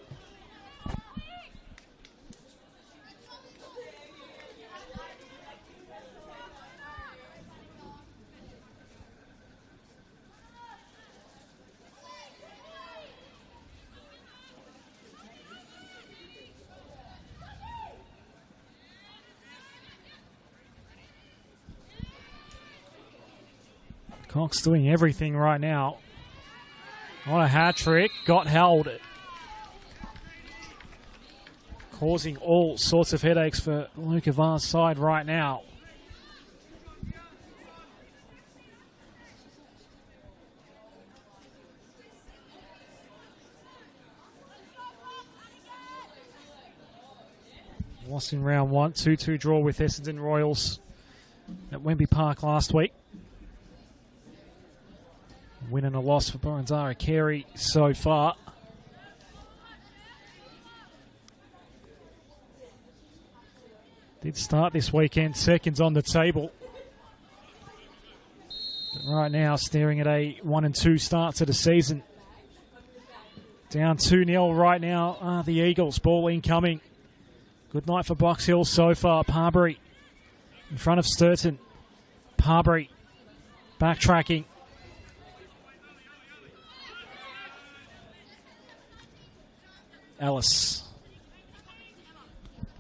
Cox doing everything right now. What a hat trick. Got held. Causing all sorts of headaches for Luca Var's side right now. Lost in round one. 2-2 draw with Essendon Royals at Wembley Park last week. Win and a loss for Boroondara-Carey so far. Did start this weekend, seconds on the table. But right now, staring at a 1-2 start to the season. Down 2-0 right now are the Eagles. Ball incoming. Good night for Box Hill so far. Parbury in front of Sturton. Parbury backtracking. Ellis.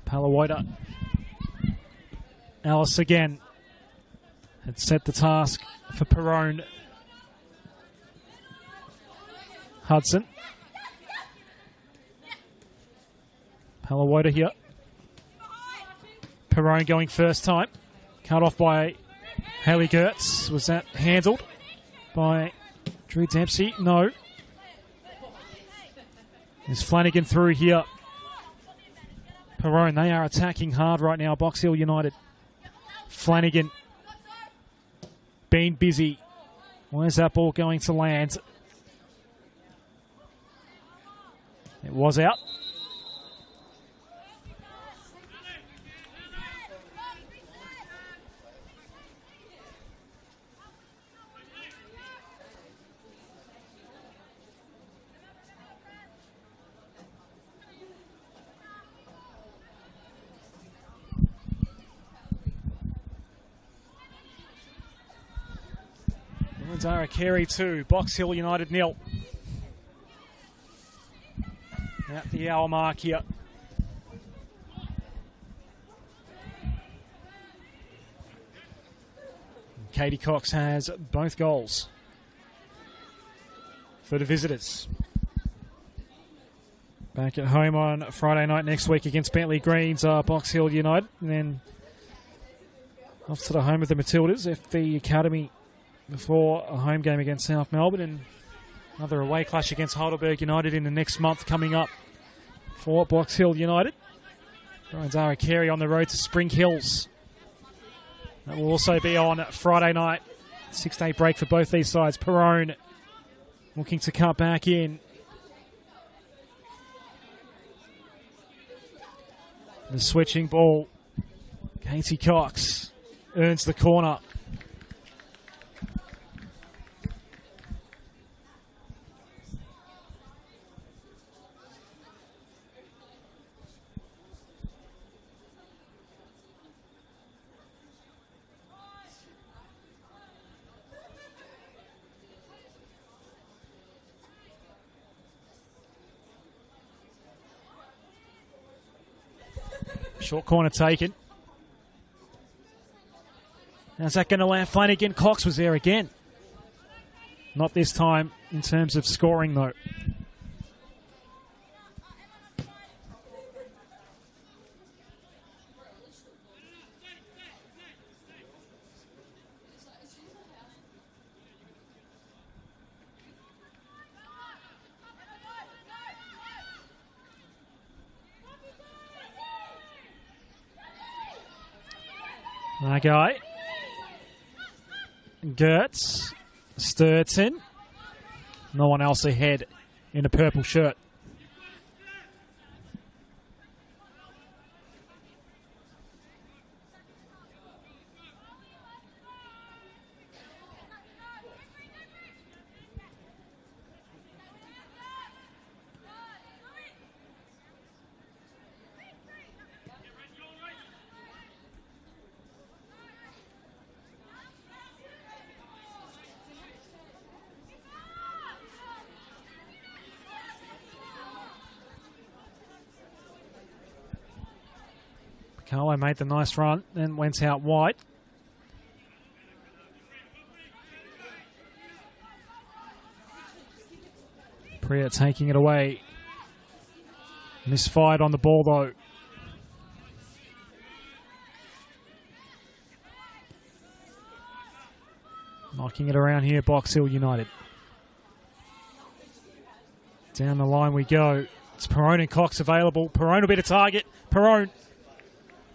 Palawaita. Ellis again. Had set the task for Perrone. Hudson. Palawaita here. Perrone going first time. Cut off by Haley Gertz. Was that handled by Drew Dempsey? No. Is Flanagan through here? Perrone, they are attacking hard right now. Box Hill United. Flanagan. Been busy. Where's that ball going to land? It was out. Boroondara-Carey 2, Box Hill United 0. At the hour mark here. Katie Cox has both goals for the visitors. Back at home on Friday night next week against Bentley Greens, Box Hill United. And then off to the home of the Matildas, FV Academy, before a home game against South Melbourne. And another away clash against Heidelberg United in the next month coming up for Box Hill United. Boroondara-Carey on the road to Spring Hills. That will also be on Friday night. 6-day break for both these sides. Perone looking to cut back in. The switching ball. Katie Cox earns the corner. Short corner taken. How's that going to land? Flanagan. Cox was there again. Not this time in terms of scoring, though. That guy. Gertz. Sturton. No one else ahead in a purple shirt. Carlo made the nice run, then went out wide. Priya taking it away. Misfired on the ball, though. Knocking it around here, Box Hill United. Down the line we go. It's Perone and Cox available. Perone will be the target. Perone.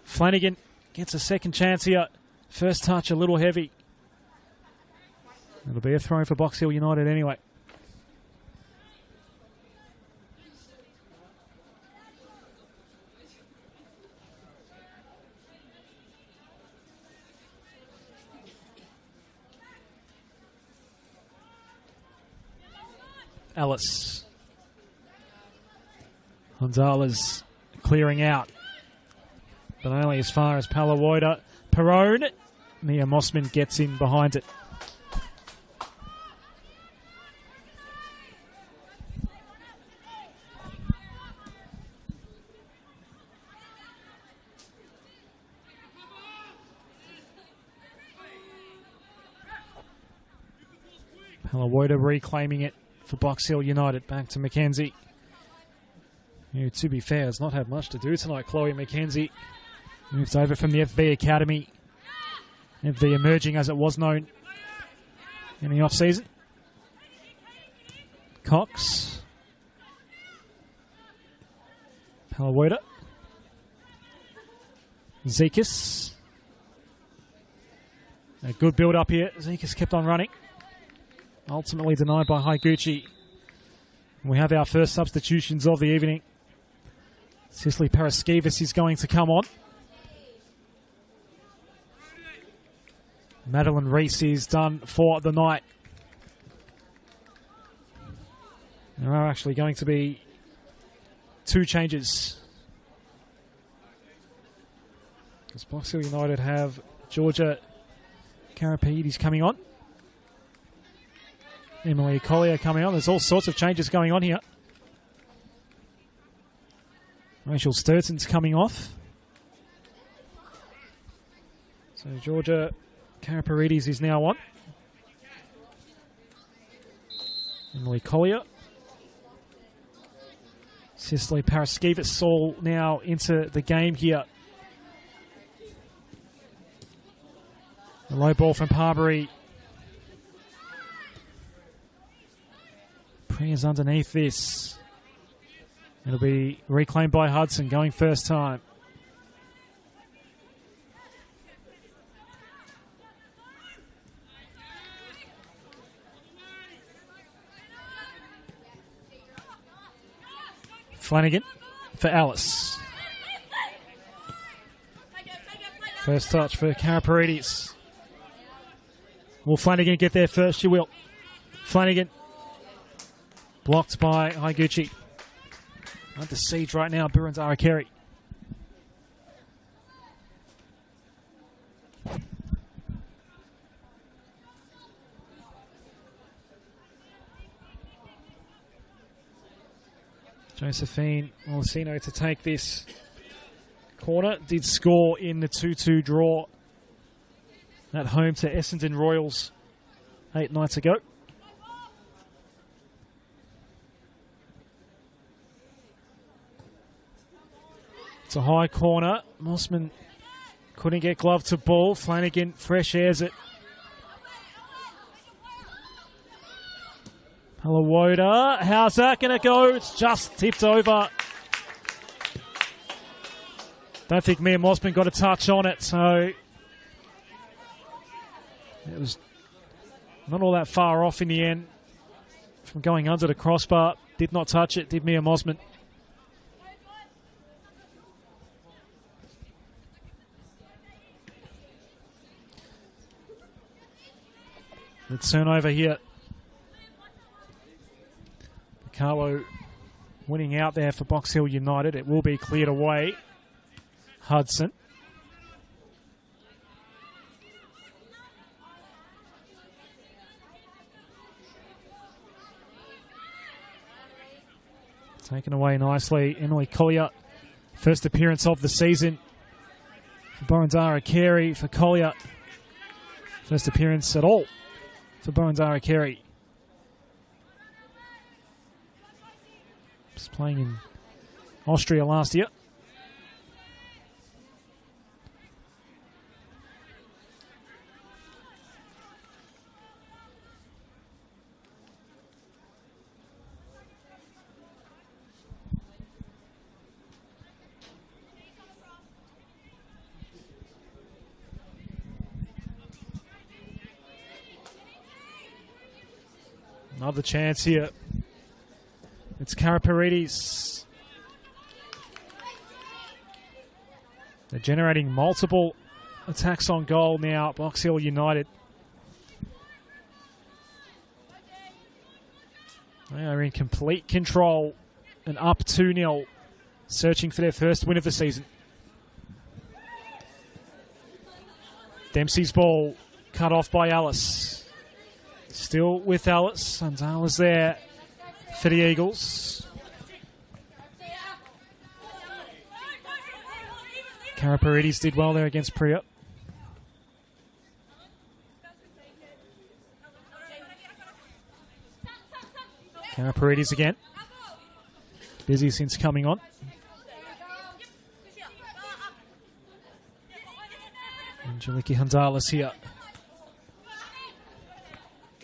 Flanagan gets a second chance here. First touch a little heavy. It'll be a throw for Box Hill United anyway. Ellis. Gonzalez clearing out, but only as far as Palawoida. Perone. Mia Mossman gets in behind it. Palawoida reclaiming it for Box Hill United. Back to McKenzie. Who, to be fair, has not had much to do tonight. Chloe McKenzie moved over from the FV Academy. FV emerging as it was known in the off-season. Cox. Palawoida. Zekas. A good build-up here. Zekas kept on running. Ultimately denied by Higuchi. We have our first substitutions of the evening. Cicely Paraskevas is going to come on. Madeline Reese is done for the night. There are actually going to be two changes. Because Box Hill United have Georgia Karapides coming on. Emily Collier coming on. There's all sorts of changes going on here. Rachel Sturton's coming off. So Georgia Karaparides is now on. Emily Collier. Sicily Paraskevas all now into the game here. The low ball from Parbury. Priya's underneath this. It'll be reclaimed by Hudson, going first time. Flanagan for Alice. First touch for Karaparidis. Will Flanagan get there first? She will. Flanagan. Blocked by Higuchi. Under siege right now, Boroondara-Carey. Josephine Molicino to take this corner. Did score in the 2-2 draw at home to Essendon Royals 8 nights ago. It's a high corner. Mossman couldn't get glove to ball. Flanagan fresh airs it. Palawoda, how's that going to go? It's just tipped over. Don't think Mia Mossman got a touch on it, so it was not all that far off in the end from going under the crossbar. Did not touch it, did Mia Mossman. Let's turn over here. Carlo winning out there for Box Hill United. It will be cleared away. Hudson. Taken away nicely. Emily Collier. First appearance of the season for Boroondara-Carey. For Collier. First appearance at all for Boroondara-Carey. Playing in Austria last year. Another chance here. It's Karaparidis. They're generating multiple attacks on goal now, Box Hill United. They are in complete control and up 2-0, searching for their first win of the season. Dempsey's ball cut off by Alice. Still with Alice. Anzala's there for the Eagles. Karaparidis did well there against Priya. Karaparidis again. Busy since coming on. Angeliki Hondalis here.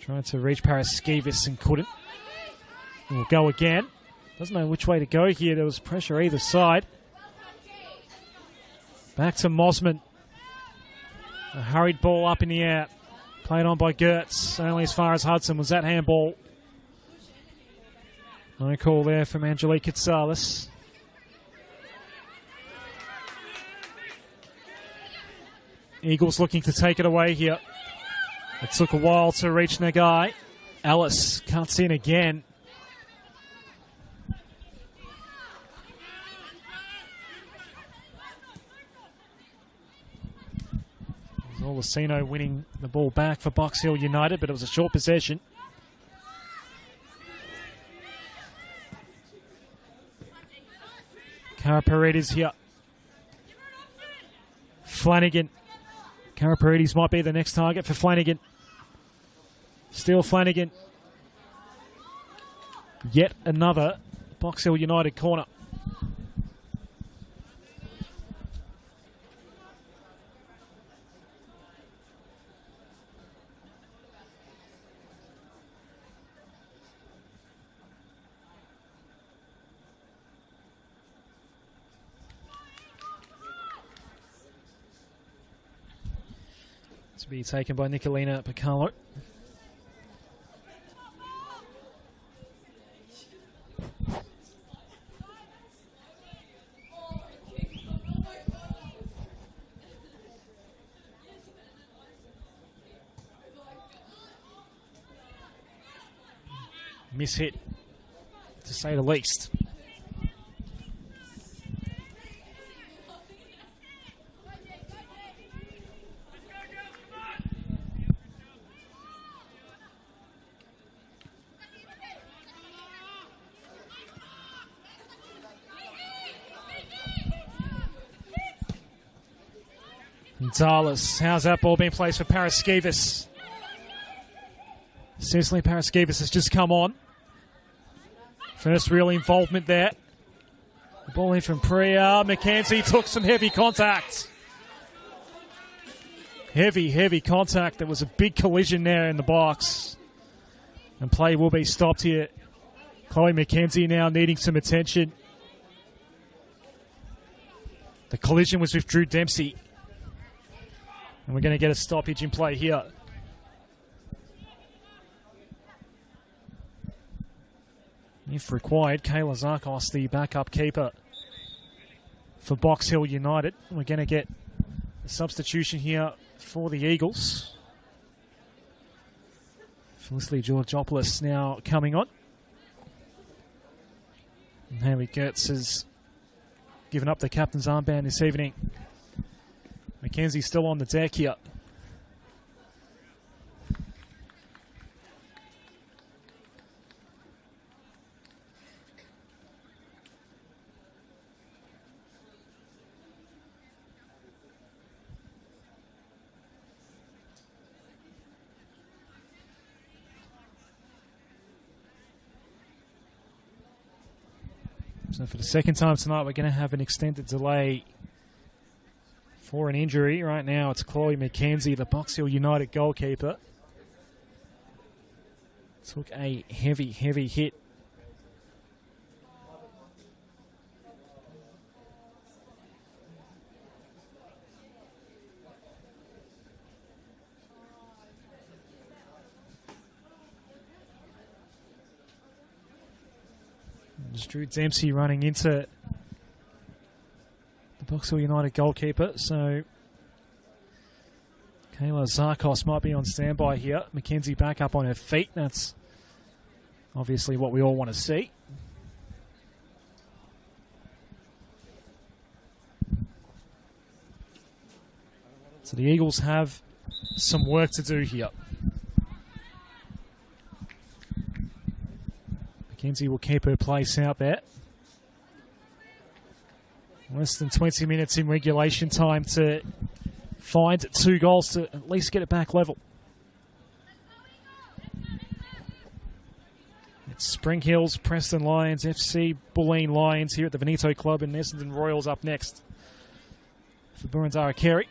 Trying to reach Paraskevas and couldn't. We'll go again. Doesn't know which way to go here. There was pressure either side. Back to Mossman. A hurried ball up in the air. Played on by Gertz. Only as far as Hudson. Was that handball? No call there from Angelique Katsalis. Eagles looking to take it away here. It took a while to reach Nagai. Alice cuts in again. Olasino winning the ball back for Box Hill United, but it was a short possession. Karaparidis here. Flanagan. Karaparidis might be the next target for Flanagan. Still Flanagan. Yet another Box Hill United corner. To be taken by Nicolina Piccolo. Mishit, to say the least. Dallas, how's that ball being placed for Paraskevas? Cecily Paraskevas has just come on. First real involvement there. The ball in from Priya. McKenzie took some heavy contact. Heavy contact. There was a big collision there in the box. And play will be stopped here. Chloe McKenzie now needing some attention. The collision was with Drew Dempsey. And we're going to get a stoppage in play here. If required, Kayla Zarkos, the backup keeper for Box Hill United. We're going to get a substitution here for the Eagles. Felicity Georgopoulos now coming on. And Hayley Gertz has given up the captain's armband this evening. McKenzie still on the deck here. So for the second time tonight, we're going to have an extended delay for an injury. Right now, it's Chloe McKenzie, the Box Hill United goalkeeper. Took a heavy hit. There's Drew Dempsey running into the Box Hill United goalkeeper, so Kayla Zarkos might be on standby here. McKenzie back up on her feet. That's obviously what we all want to see. So the Eagles have some work to do here. McKenzie will keep her place out there. Less than 20 minutes in regulation time to find 2 goals to at least get it back level. It's Spring Hills, Preston Lions, FC Bulleen Lions here at the Veneto Club, and Essendon Royals up next for Boroondara-Carey.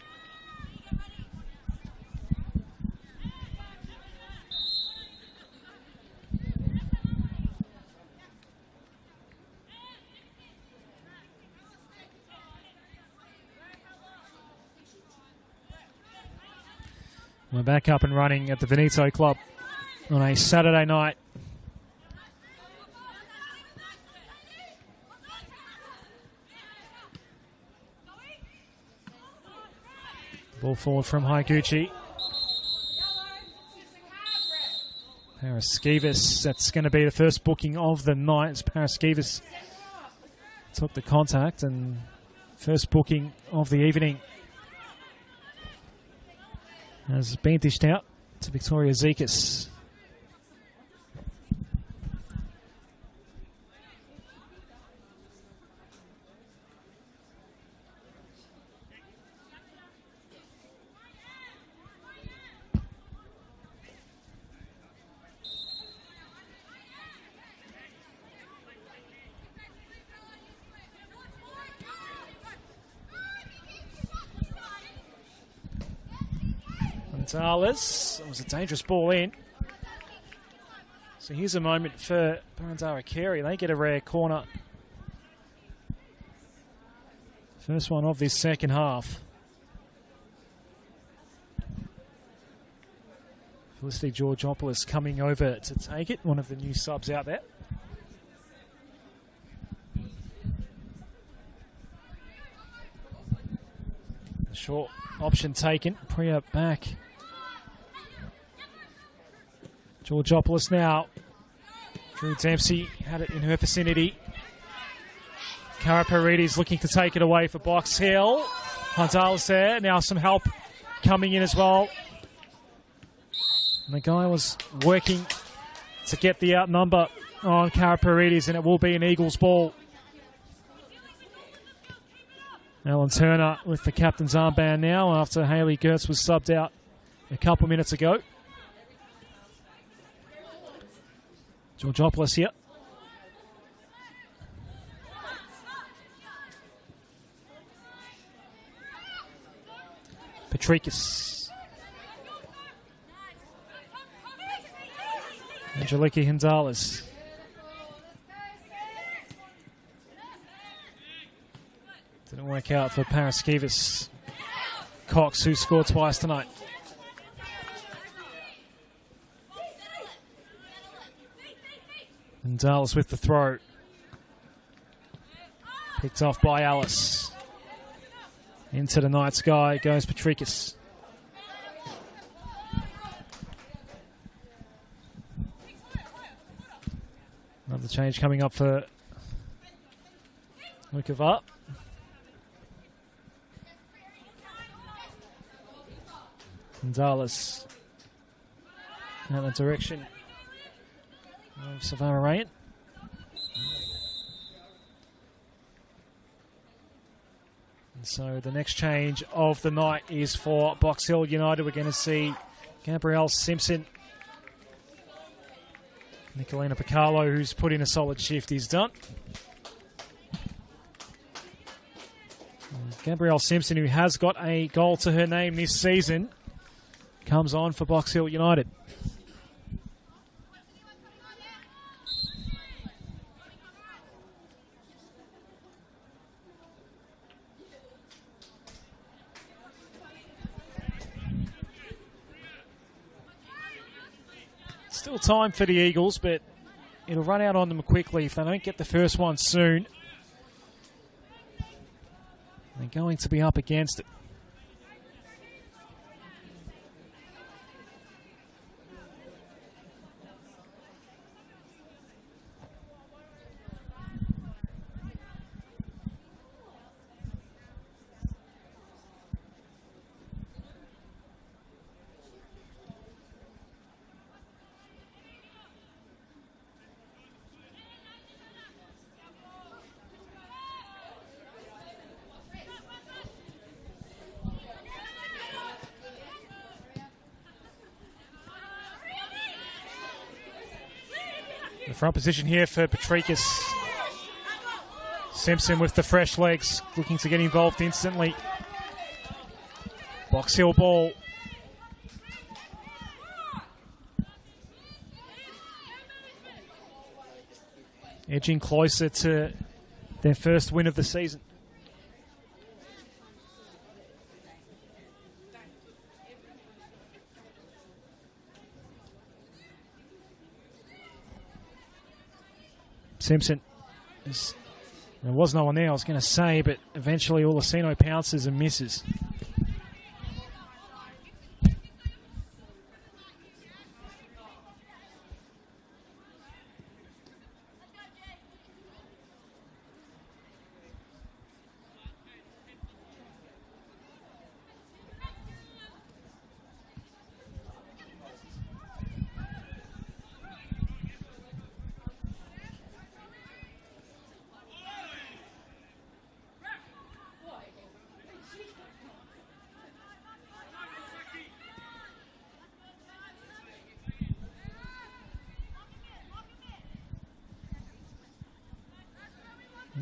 We're back up and running at the Veneto Club on a Saturday night. Ball forward from Higuchi. Paraskevas, that's going to be the first booking of the night. Paraskevas took the contact, and first booking of the evening has been dished out to Victoria Zekas. Gonzalez, it was a dangerous ball in. So here's a moment for Boroondara-Carey. They get a rare corner. First one of this second half. Felicity Georgopoulos coming over to take it, one of the new subs out there. The short option taken, Priya back. Georgopoulos now. Drew Dempsey had it in her vicinity. Cara Paredes looking to take it away for Box Hill. Huntalis there. Now some help coming in as well. And the guy was working to get the outnumber on Cara Paredes, and it will be an Eagles ball. Alan Turner with the captain's armband now after Hayley Gertz was subbed out a couple minutes ago. Georgopoulos here. Patricus. Angeliki Hindalis. Didn't work out for Paraskevas. Cox, who scored twice tonight. Hindalis with the throw. Picked off by Alice. Into the night sky goes Patricus. Another change coming up for Lukava. Gonzalez in the direction of Savara Rayan. And so the next change of the night is for Box Hill United. We're going to see Gabrielle Simpson. Nicolina Picarlo, who's put in a solid shift, is done. And Gabrielle Simpson, who has got a goal to her name this season, comes on for Box Hill United. Still time for the Eagles, but it'll run out on them quickly if they don't get the first one soon. They're going to be up against it. The front position here for Patricus. Simpson with the fresh legs, looking to get involved instantly. Box Hill ball. Edging closer to their first win of the season. Simpson, there was no one there, I was going to say, but eventually Olasino pounces and misses.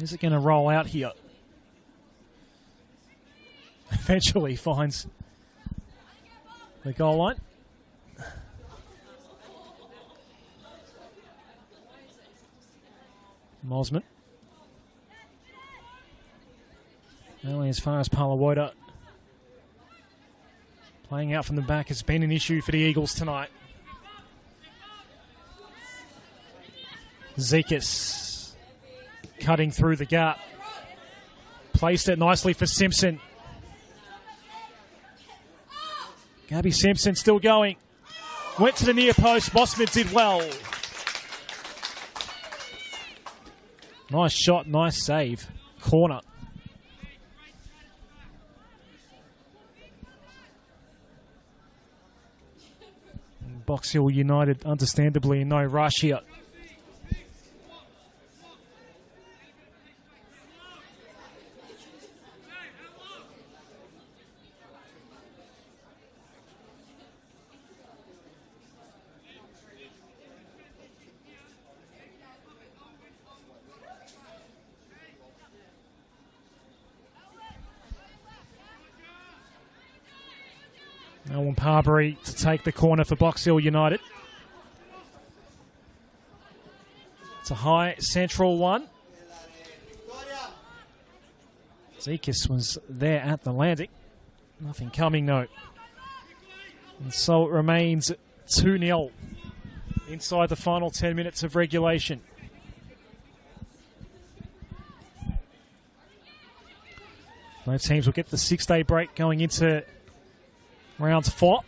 Is it going to roll out here? Eventually finds the goal line. Mosman. Only as far as Palawoda. Playing out from the back has been an issue for the Eagles tonight. Zekas cutting through the gap. Placed it nicely for Simpson. Gabby Simpson still going. Went to the near post. Mossman did well. Nice shot, nice save. Corner. Box Hill United, understandably, in no rush here. Owen Parbury to take the corner for Box Hill United. It's a high central one. Zekas was there at the landing. Nothing coming, no. And so it remains 2-0 inside the final 10 minutes of regulation. Both teams will get the 6-day break going into round 4.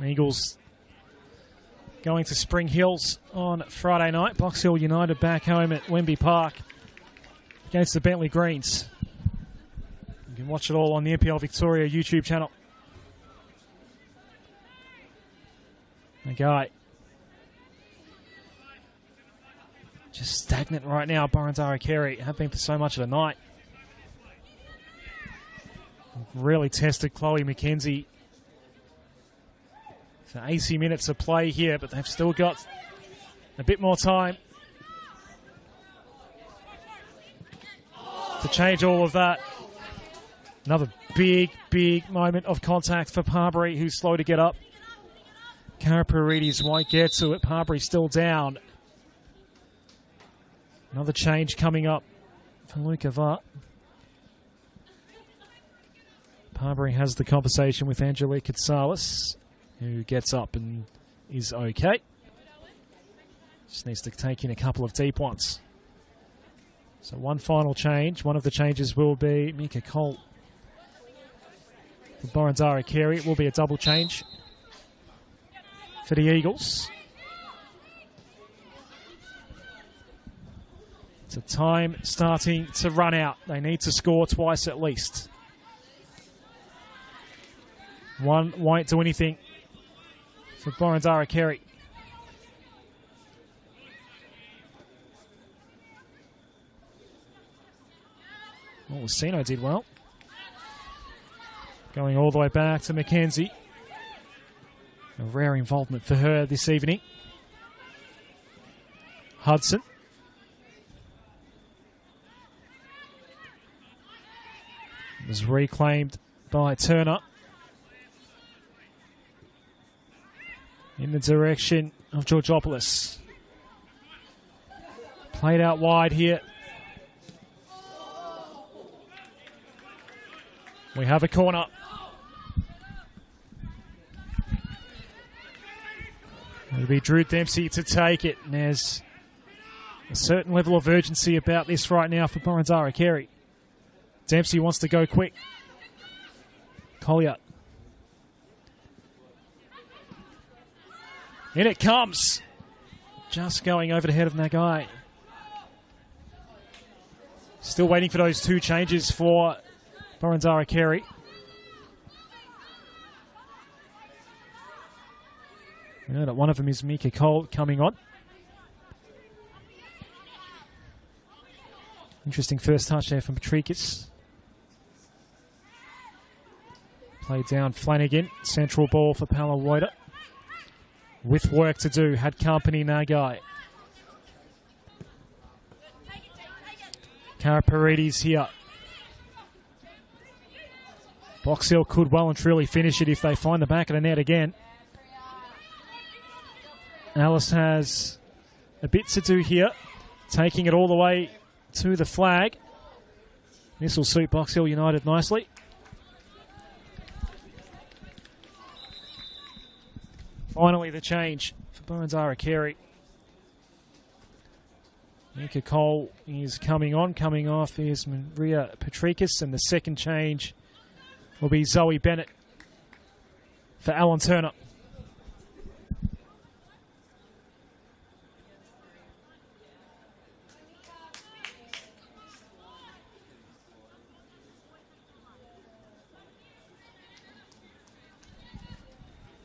Eagles going to Spring Hills on Friday night. Box Hill United back home at Wembley Park against the Bentley Greens. You can watch it all on the NPL Victoria YouTube channel. The guy just stagnant right now. Boroondara-Carey have been for so much of the night. Really tested Chloe McKenzie for 80 minutes of play here, but they've still got a bit more time to change all of that. Another big moment of contact for Parbury, who's slow to get up. Karaparides won't get to it. Parbury still down. Another change coming up for Luca Vart. Parbury has the conversation with Angelique Katsalis, who gets up and is okay. Just needs to take in a couple of deep ones. So one final change. One of the changes will be Mika Cole for Boroondara-Carey. It will be a double change for the Eagles. It's a time starting to run out. They need to score twice at least. One won't do anything for Boroondara-Carey. Well, Lucino did well. Going all the way back to McKenzie. A rare involvement for her this evening. Hudson. It was reclaimed by Turner. In the direction of Georgopoulos. Played out wide here. We have a corner. It'll be Drew Dempsey to take it. And there's a certain level of urgency about this right now for Boroondara-Carey. Dempsey wants to go quick. Collier. In it comes. Just going over the head of Nagai. Still waiting for those two changes for Boroondara-Carey. We know that one of them is Mika Cole coming on. Interesting first touch there from Patrikis. Played down Flanagan. Central ball for Palawaita. With work to do, had company Nagai. Karaparides here. Box Hill could well and truly finish it if they find the back of the net again. Alice has a bit to do here, taking it all the way to the flag. This will suit Box Hill United nicely. Finally the change for Boroondara-Carey. Mika Cole is coming on. Coming off is Maria Petrikis, and the second change will be Zoe Bennett for Alan Turner.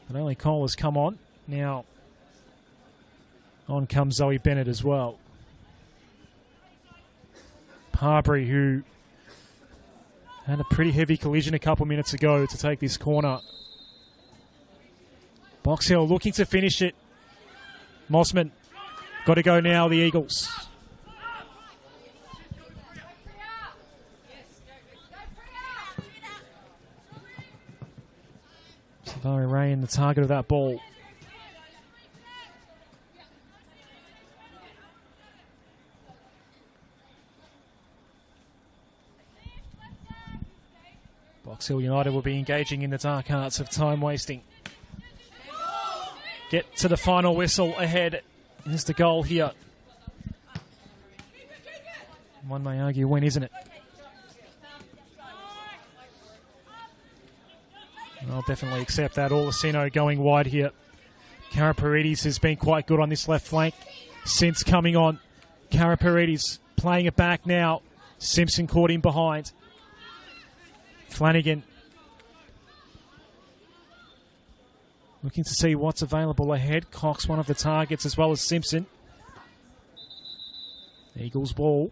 But only Cole has come on. Now on comes Zoe Bennett as well. Parbury, who had a pretty heavy collision a couple minutes ago to take this corner. Box Hill looking to finish it. Mossman got to go now, the Eagles. Savari Rain, the target of that ball. Box Hill United will be engaging in the dark arts of time wasting. Get to the final whistle ahead. Here's the goal here. One may argue when, isn't it? I'll definitely accept that. Olasino going wide here. Karaparides has been quite good on this left flank since coming on. Karaparides playing it back now. Simpson caught him behind. Flanagan looking to see what's available ahead. Cox, one of the targets, as well as Simpson. Eagles ball.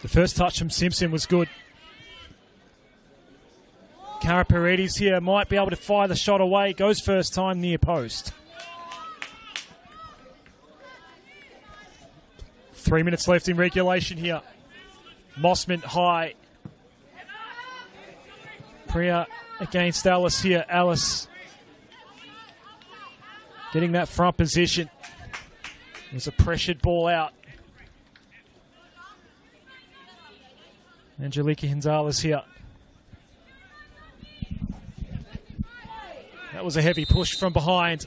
The first touch from Simpson was good. Karaparides here might be able to fire the shot away. Goes first time near post. 3 minutes left in regulation here. Mossman high. Priya against Alice here. Alice getting that front position. There's a pressured ball out. Angelica Gonzalez here. That was a heavy push from behind.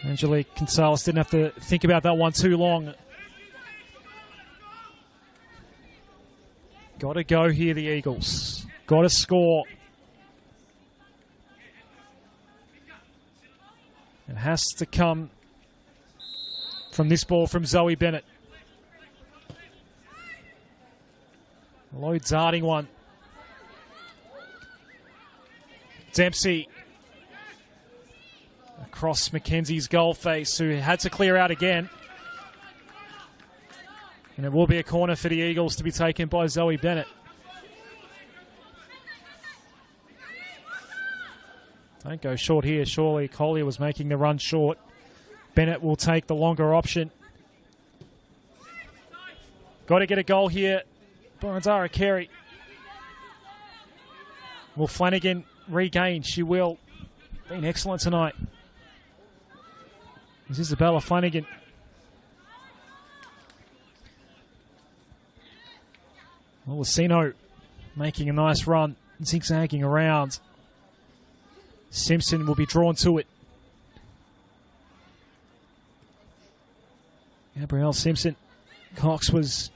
Angelique Gonzalez didn't have to think about that one too long. Got to go here, the Eagles. Got to score. It has to come from this ball from Zoe Bennett. Low darting one. Dempsey across Mackenzie's goal face, who had to clear out again. And it will be a corner for the Eagles to be taken by Zoe Bennett. Don't go short here, surely. Collier was making the run short. Bennett will take the longer option. Got to get a goal here. Boroondara-Carey. Will Flanagan regain? She will. Been excellent tonight. This is Isabella Flanagan. Olasino making a nice run, zigzagging around. Simpson will be drawn to it. Gabrielle Simpson. Cox was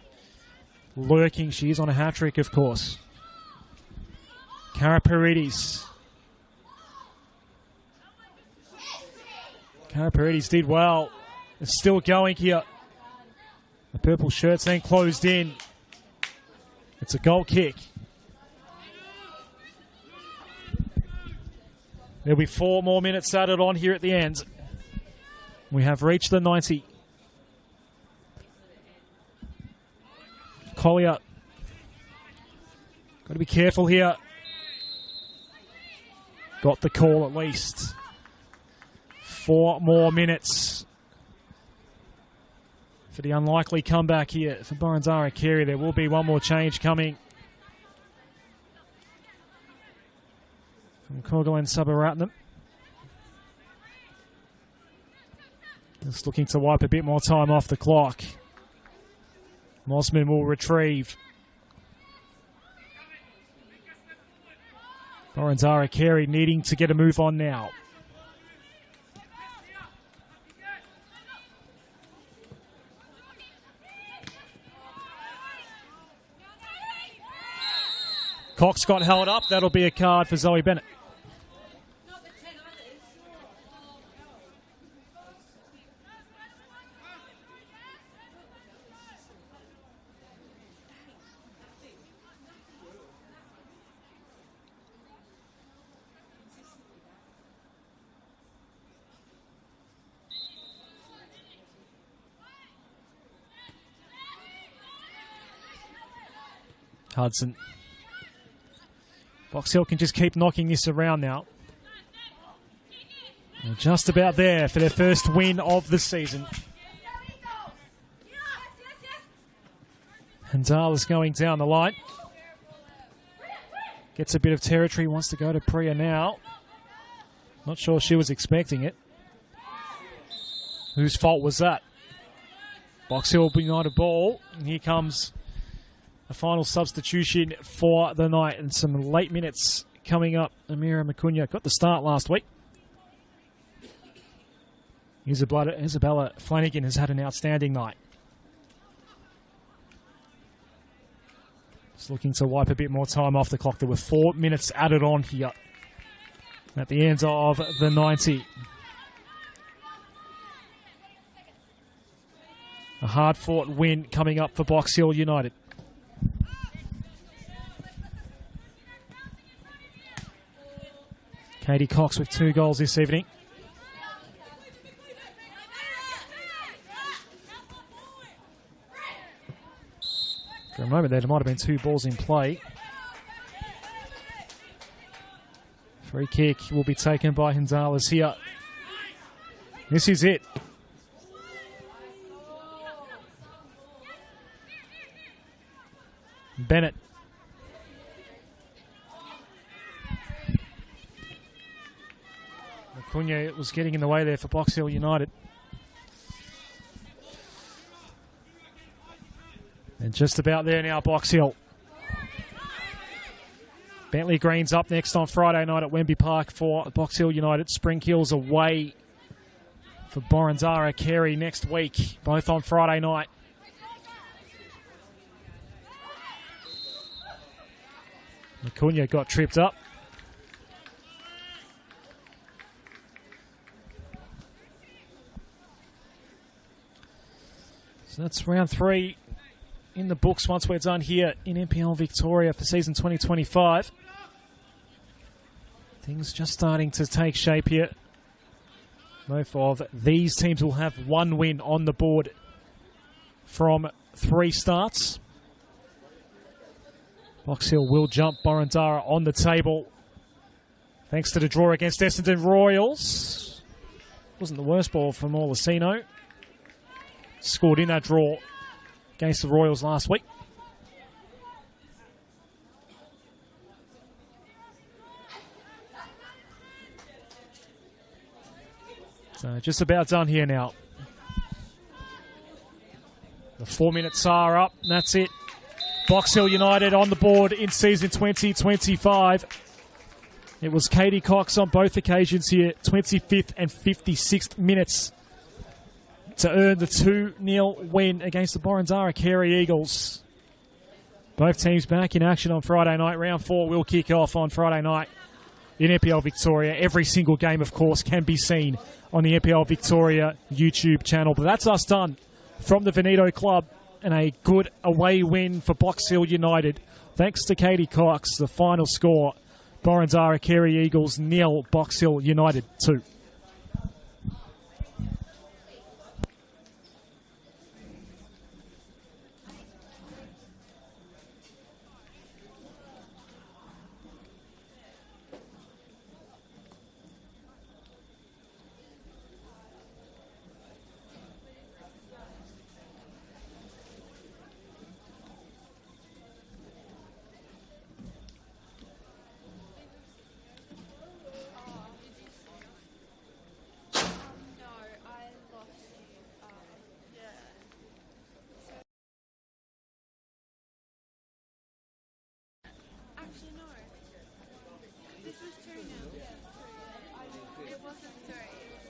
lurking. She is on a hat-trick, of course. Karaparides. Karaparides did well. It's still going here. The purple shirt's then closed in. It's a goal kick. There'll be 4 more minutes added on here at the end. We have reached the 90. Collier. Got to be careful here. Got the call at least. 4 more minutes. for the unlikely comeback here for Boroondara-Carey. There will be one more change coming from Corgalan Subbararatnam. Just looking to wipe a bit more time off the clock. Mossman will retrieve. Boroondara-Carey needing to get a move on now. Cox got held up. That'll be a card for Zoe Bennett. Hudson. Box Hill can just keep knocking this around now. They're just about there for their first win of the season. Handala's going down the line. Gets a bit of territory, wants to go to Priya now. Not sure she was expecting it. Whose fault was that? Box Hill United ball. And here comes a final substitution for the night, and some late minutes coming up. Amira Macunia got the start last week. Isabella Flanagan has had an outstanding night. Just looking to wipe a bit more time off the clock. There were 4 minutes added on here at the end of the 90. A hard-fought win coming up for Box Hill United. Katie Cox with 2 goals this evening. For a moment there might have been 2 balls in play. Free kick will be taken by Gonzalez here. This is it. Bennett. Cunha was getting in the way there for Box Hill United. And just about there now, Box Hill. Bentley Green's up next on Friday night at Wembley Park for Box Hill United. Spring Hills away for Boroondara-Carey next week, both on Friday night. Cunha got tripped up. So that's round 3 in the books once we're done here in NPL Victoria for season 2025. Things just starting to take shape here. Both of these teams will have 1 win on the board from 3 starts. Box Hill will jump Boroondara on the table thanks to the draw against Essendon Royals. Wasn't the worst ball from Olasino. Scored in that draw against the Royals last week. So just about done here now. The 4 minutes are up, and that's it. Box Hill United on the board in season 2025. It was Katie Cox on both occasions here, 25th and 56th minutes, to earn the 2-0 win against the Boroondara-Carey Eagles. Both teams back in action on Friday night. Round 4 will kick off on Friday night in NPL Victoria. Every single game, of course, can be seen on the NPL Victoria YouTube channel. But that's us done from the Veneto Club, and a good away win for Box Hill United. Thanks to Katie Cox. The final score, Boroondara-Carey Eagles 0, Box Hill United 2. It wasn't 3.